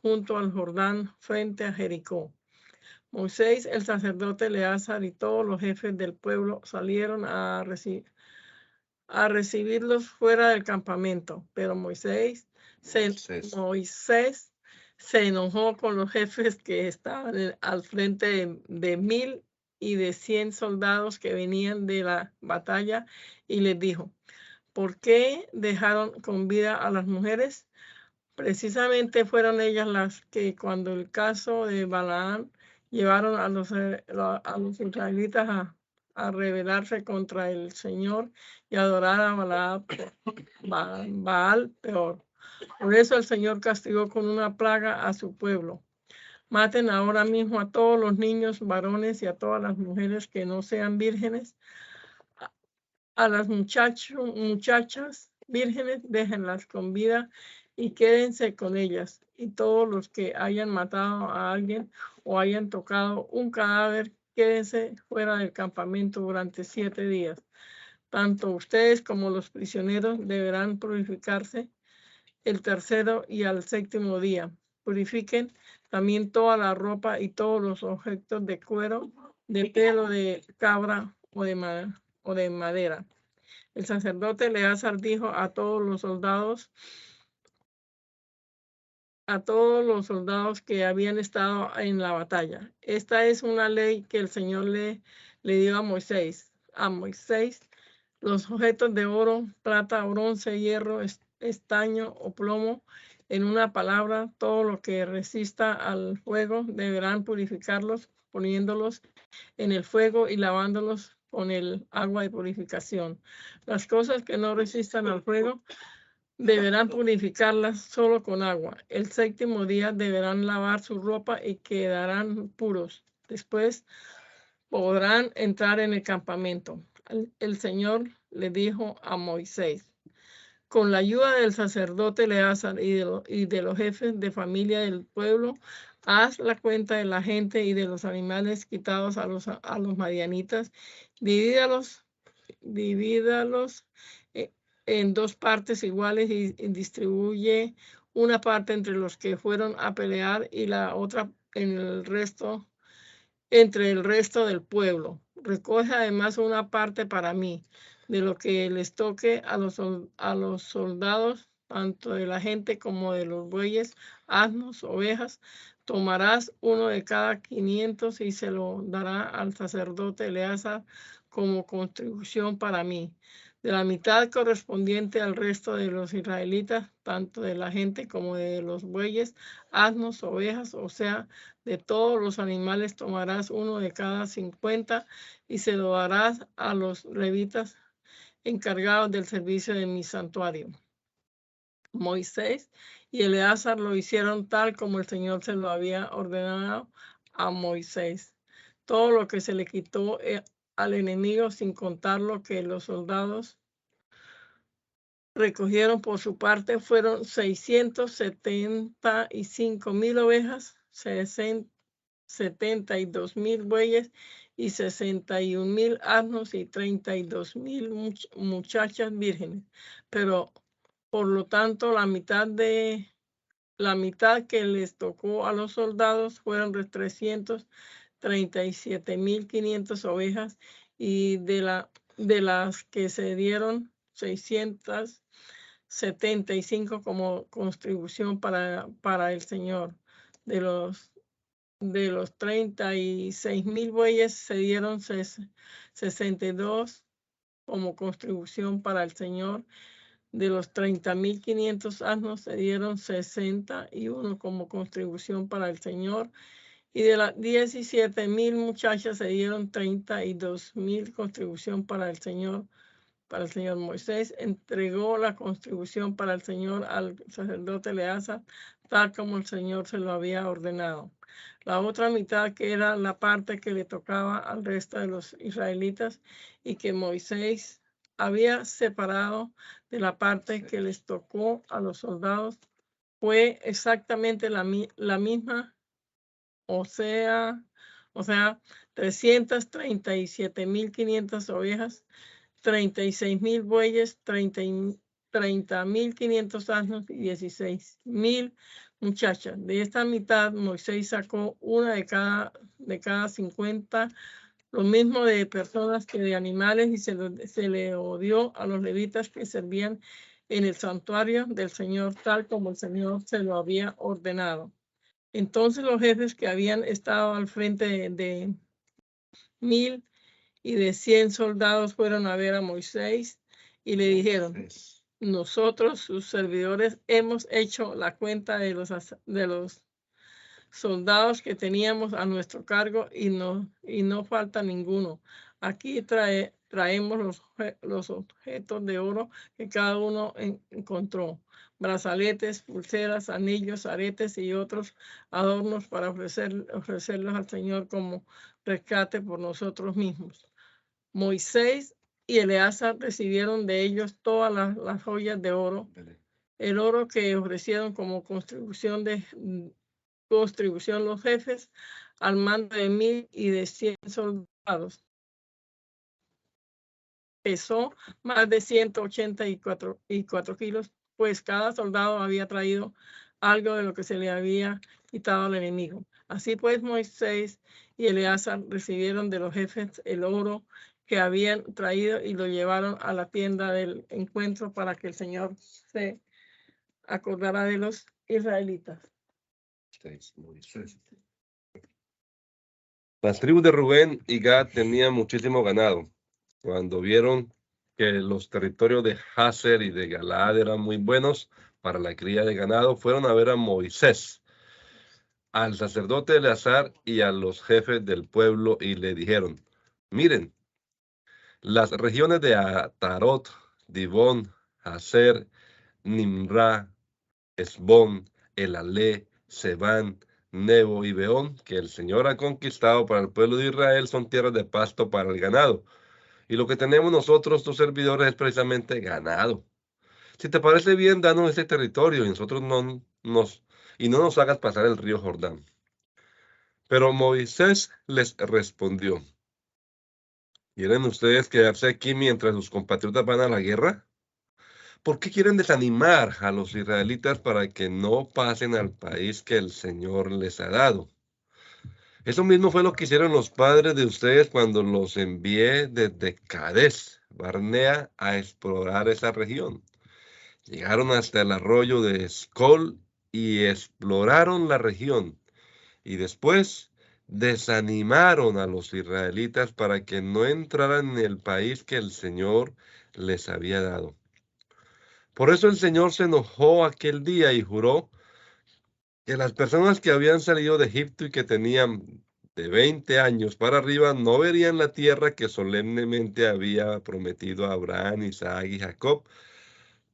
junto al Jordán, frente a Jericó. Moisés, el sacerdote Eleazar y todos los jefes del pueblo salieron a recibirlos fuera del campamento, pero Moisés se enojó con los jefes que estaban al frente de 1000 y de 100 soldados que venían de la batalla y les dijo: ¿por qué dejaron con vida a las mujeres? Precisamente fueron ellas las que, cuando el caso de Balaam, llevaron a los israelitas a rebelarse contra el Señor y adorar a Baal peor. Por eso el Señor castigó con una plaga a su pueblo. Maten ahora mismo a todos los niños varones y a todas las mujeres que no sean vírgenes. A las muchachas vírgenes, déjenlas con vida y quédense con ellas. Y todos los que hayan matado a alguien o hayan tocado un cadáver, quédense fuera del campamento durante 7 días. Tanto ustedes como los prisioneros deberán purificarse el tercero y al séptimo día. Purifiquen también toda la ropa y todos los objetos de cuero, de pelo de cabra o de madera. El sacerdote Eleazar dijo a todos los soldados que habían estado en la batalla: esta es una ley que el Señor le dio a Moisés. Los objetos de oro, plata, bronce, hierro, estaño o plomo, en una palabra, todo lo que resista al fuego, deberán purificarlos poniéndolos en el fuego y lavándolos con el agua de purificación. Las cosas que no resistan al fuego deberán purificarlas solo con agua. El séptimo día deberán lavar su ropa y quedarán puros. Después podrán entrar en el campamento. El Señor le dijo a Moisés: con la ayuda del sacerdote Eleazar y de los jefes de familia del pueblo, haz la cuenta de la gente y de los animales quitados a los madianitas. Divídalos en 2 partes iguales y distribuye una parte entre los que fueron a pelear y la otra entre el resto del pueblo. Recoge además una parte para mí, de lo que les toque a los soldados, tanto de la gente como de los bueyes, asnos, ovejas. Tomarás uno de cada 500 y se lo dará al sacerdote Eleazar como contribución para mí. De la mitad correspondiente al resto de los israelitas, tanto de la gente como de los bueyes, asnos, ovejas, o sea, de todos los animales tomarás uno de cada 50 y se lo darás a los levitas encargados del servicio de mi santuario. Moisés y Eleazar lo hicieron tal como el Señor se lo había ordenado a Moisés. Todo lo que se le quitó al enemigo, sin contar lo que los soldados recogieron por su parte, fueron 675,000 ovejas, 72,000 bueyes y 61,000 asnos y 32,000 muchachas vírgenes. Pero por lo tanto, la mitad que les tocó a los soldados fueron 337,500 ovejas, y de las que se dieron 675 como contribución para el Señor. De los 36,000 bueyes se dieron 62 como contribución para el Señor. De los 30,500 asnos se dieron 61 como contribución para el Señor. Y de las 17,000 muchachas se dieron 32,000 contribución para el Señor. Moisés entregó la contribución para el Señor al sacerdote Eleazar, tal como el Señor se lo había ordenado. La otra mitad, que era la parte que le tocaba al resto de los israelitas y que Moisés había separado de la parte que les tocó a los soldados, fue exactamente la misma, o sea, o sea, 337.500 ovejas, 36.000 bueyes, 30.500 asnos y 16.000 muchachas. De esta mitad Moisés sacó una de cada 50, lo mismo de personas que de animales, y se le dio a los levitas que servían en el santuario del Señor, tal como el Señor se lo había ordenado. Entonces los jefes que habían estado al frente de 1,000 y de 100 soldados fueron a ver a Moisés y le dijeron: nosotros, sus servidores, hemos hecho la cuenta de los soldados que teníamos a nuestro cargo y no falta ninguno. Aquí traemos los objetos de oro que cada uno encontró: brazaletes, pulseras, anillos, aretes y otros adornos para ofrecerlos al Señor como rescate por nosotros mismos. Moisés y Eleazar recibieron de ellos todas las joyas de oro, el oro que ofrecieron como contribución los jefes al mando de 1,000 y de 100 soldados. Pesó más de 184 kilos, pues cada soldado había traído algo de lo que se le había quitado al enemigo. Así pues, Moisés y Eleazar recibieron de los jefes el oro que habían traído y lo llevaron a la tienda del encuentro para que el Señor se acordara de los israelitas. Las tribus de Rubén y Gad tenían muchísimo ganado. Cuando vieron que los territorios de Jazer y de Galaad eran muy buenos para la cría de ganado, fueron a ver a Moisés, al sacerdote Eleazar y a los jefes del pueblo, y le dijeron: miren, las regiones de Atarot, Dibón, Jazer, Nimra, Esbón, Elalé, Sebán, Nebo y Beón, que el Señor ha conquistado para el pueblo de Israel, son tierras de pasto para el ganado. Y lo que tenemos nosotros, tus servidores, es precisamente ganado. Si te parece bien, danos ese territorio y nosotros no nos hagas pasar el río Jordán. Pero Moisés les respondió: ¿quieren ustedes quedarse aquí mientras sus compatriotas van a la guerra? ¿Por qué quieren desanimar a los israelitas para que no pasen al país que el Señor les ha dado? Eso mismo fue lo que hicieron los padres de ustedes cuando los envié desde Cades Barnea a explorar esa región. Llegaron hasta el arroyo de Escol y exploraron la región, y después desanimaron a los israelitas para que no entraran en el país que el Señor les había dado. Por eso el Señor se enojó aquel día y juró que las personas que habían salido de Egipto y que tenían de 20 años para arriba no verían la tierra que solemnemente había prometido a Abraham, Isaac y Jacob,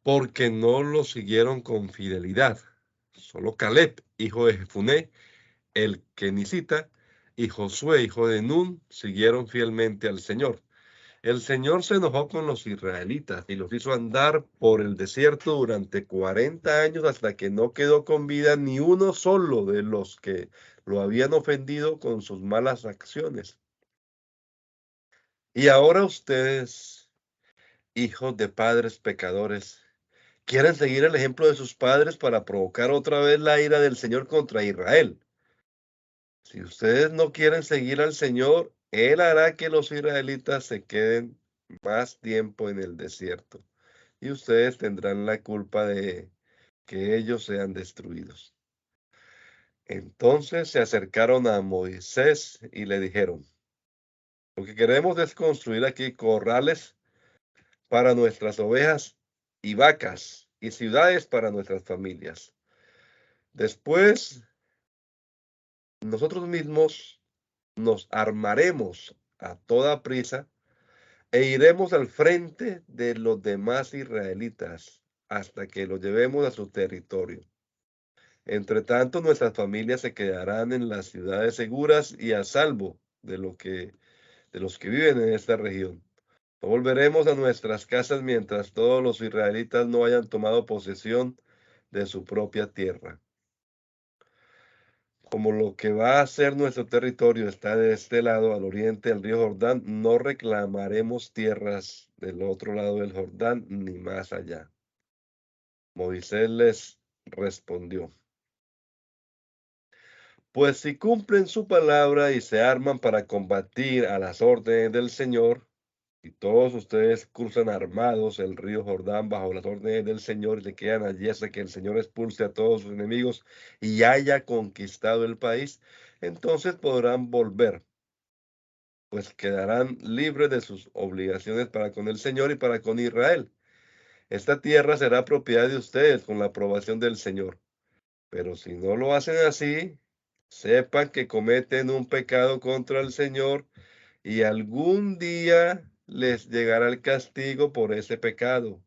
porque no lo siguieron con fidelidad. Solo Caleb, hijo de Jefuné, el kenicita, y Josué, hijo de Nun, siguieron fielmente al Señor. El Señor se enojó con los israelitas y los hizo andar por el desierto durante 40 años hasta que no quedó con vida ni uno solo de los que lo habían ofendido con sus malas acciones. Y ahora ustedes, hijos de padres pecadores, quieren seguir el ejemplo de sus padres para provocar otra vez la ira del Señor contra Israel. Si ustedes no quieren seguir al Señor, Él hará que los israelitas se queden más tiempo en el desierto, y ustedes tendrán la culpa de que ellos sean destruidos. Entonces se acercaron a Moisés y le dijeron: lo que queremos es construir aquí corrales para nuestras ovejas y vacas y ciudades para nuestras familias. Después, nosotros mismos nos armaremos a toda prisa e iremos al frente de los demás israelitas hasta que los llevemos a su territorio. Entre tanto, nuestras familias se quedarán en las ciudades seguras y a salvo de los que viven en esta región. No volveremos a nuestras casas mientras todos los israelitas no hayan tomado posesión de su propia tierra. como lo que va a ser nuestro territorio está de este lado, al oriente del río Jordán, no reclamaremos tierras del otro lado del Jordán ni más allá. Moisés les respondió: pues si cumplen su palabra y se arman para combatir a las órdenes del Señor, y todos ustedes cruzan armados el río Jordán bajo las órdenes del Señor y se quedan allí hasta que el Señor expulse a todos sus enemigos y haya conquistado el país, entonces podrán volver, pues quedarán libres de sus obligaciones para con el Señor y para con Israel. Esta tierra será propiedad de ustedes con la aprobación del Señor. Pero si no lo hacen así, sepan que cometen un pecado contra el Señor y algún día les llegará el castigo por ese pecado.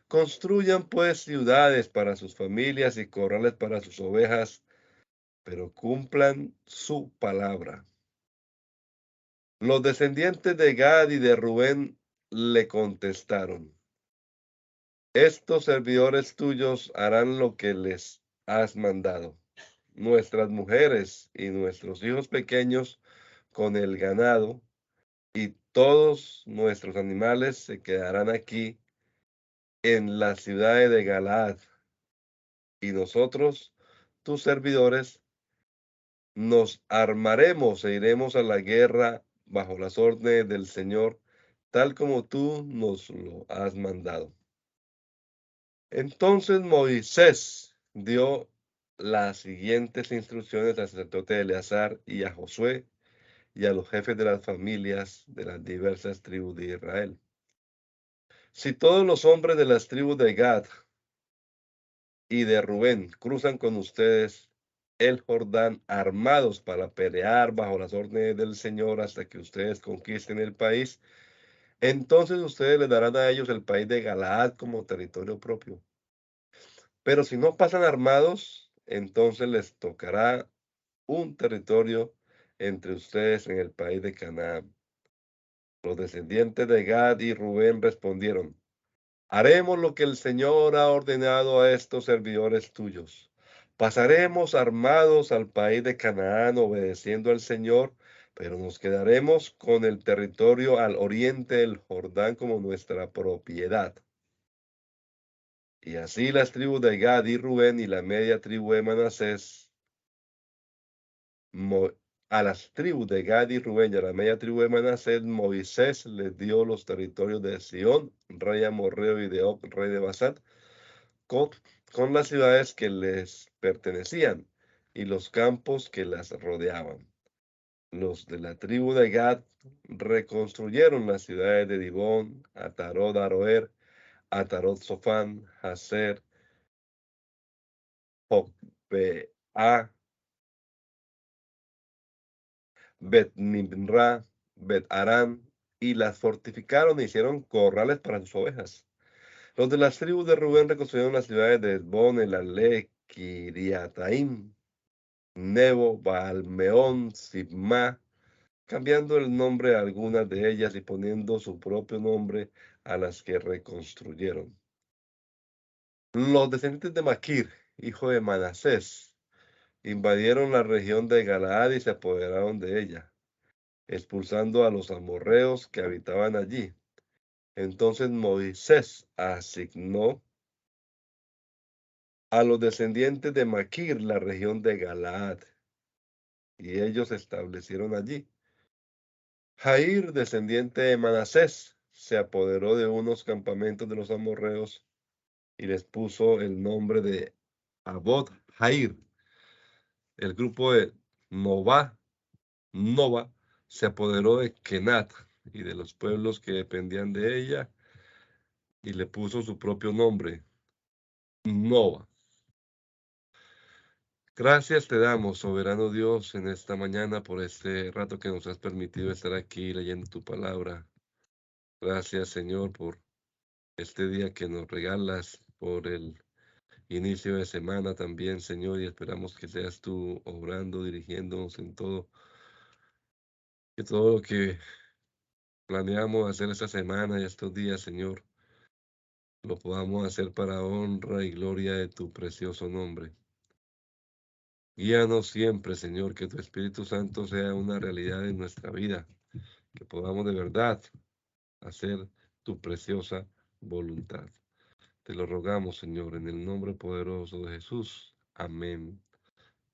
Construyan pues ciudades para sus familias y corrales para sus ovejas, pero cumplan su palabra. Los descendientes de Gad y de Rubén le contestaron: estos servidores tuyos harán lo que les has mandado. Nuestras mujeres y nuestros hijos pequeños con el ganado y todos nuestros animales se quedarán aquí en las ciudades de Galaad, y nosotros, tus servidores, nos armaremos e iremos a la guerra bajo las órdenes del Señor, tal como tú nos lo has mandado. Entonces Moisés dio las siguientes instrucciones al sacerdote Eleazar y a Josué y a los jefes de las familias de las diversas tribus de Israel. Si todos los hombres de las tribus de Gad y de Rubén cruzan con ustedes el Jordán armados para pelear bajo las órdenes del Señor hasta que ustedes conquisten el país, entonces ustedes le darán a ellos el país de Galaad como territorio propio. Pero si no pasan armados, entonces les tocará un territorio entre ustedes en el país de Canaán. Los descendientes de Gad y Rubén respondieron: haremos lo que el Señor ha ordenado a estos servidores tuyos. Pasaremos armados al país de Canaán obedeciendo al Señor, pero nos quedaremos con el territorio al oriente del Jordán como nuestra propiedad. Y así las tribus de Gad y Rubén y la media tribu de Manasés, a las tribus de Gad y Rubén y a la media tribu de Manasés, Moisés les dio los territorios de Sión, rey amorreo, y de Og, rey de Basán, con las ciudades que les pertenecían y los campos que las rodeaban. Los de la tribu de Gad reconstruyeron las ciudades de Dibón, Atarot Aroer, Atarot Sofán, Hazer, Jokbeá, Bet Nimra, Bet Aram, y las fortificaron e hicieron corrales para sus ovejas. Los de las tribus de Rubén reconstruyeron las ciudades de Esbón, Elale, Kiriataim, Nebo, Baalmeón, Sibma, cambiando el nombre a algunas de ellas y poniendo su propio nombre a las que reconstruyeron. Los descendientes de Maquir, hijo de Manasés, invadieron la región de Galaad y se apoderaron de ella, expulsando a los amorreos que habitaban allí. Entonces Moisés asignó a los descendientes de Maquir la región de Galaad, y ellos se establecieron allí. Jair, descendiente de Manasés, se apoderó de unos campamentos de los amorreos y les puso el nombre de Abot Jair. El grupo de Nova se apoderó de Kenat y de los pueblos que dependían de ella y le puso su propio nombre, Nova. Gracias te damos, soberano Dios, en esta mañana por este rato que nos has permitido estar aquí leyendo tu palabra. Gracias, Señor, por este día que nos regalas, por el inicio de semana también, Señor, y esperamos que seas tú obrando, dirigiéndonos en todo, que todo lo que planeamos hacer esta semana y estos días, Señor, lo podamos hacer para honra y gloria de tu precioso nombre. Guíanos siempre, Señor, que tu Espíritu Santo sea una realidad en nuestra vida, que podamos de verdad hacer tu preciosa voluntad. Te lo rogamos, Señor, en el nombre poderoso de Jesús. Amén.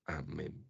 Amén.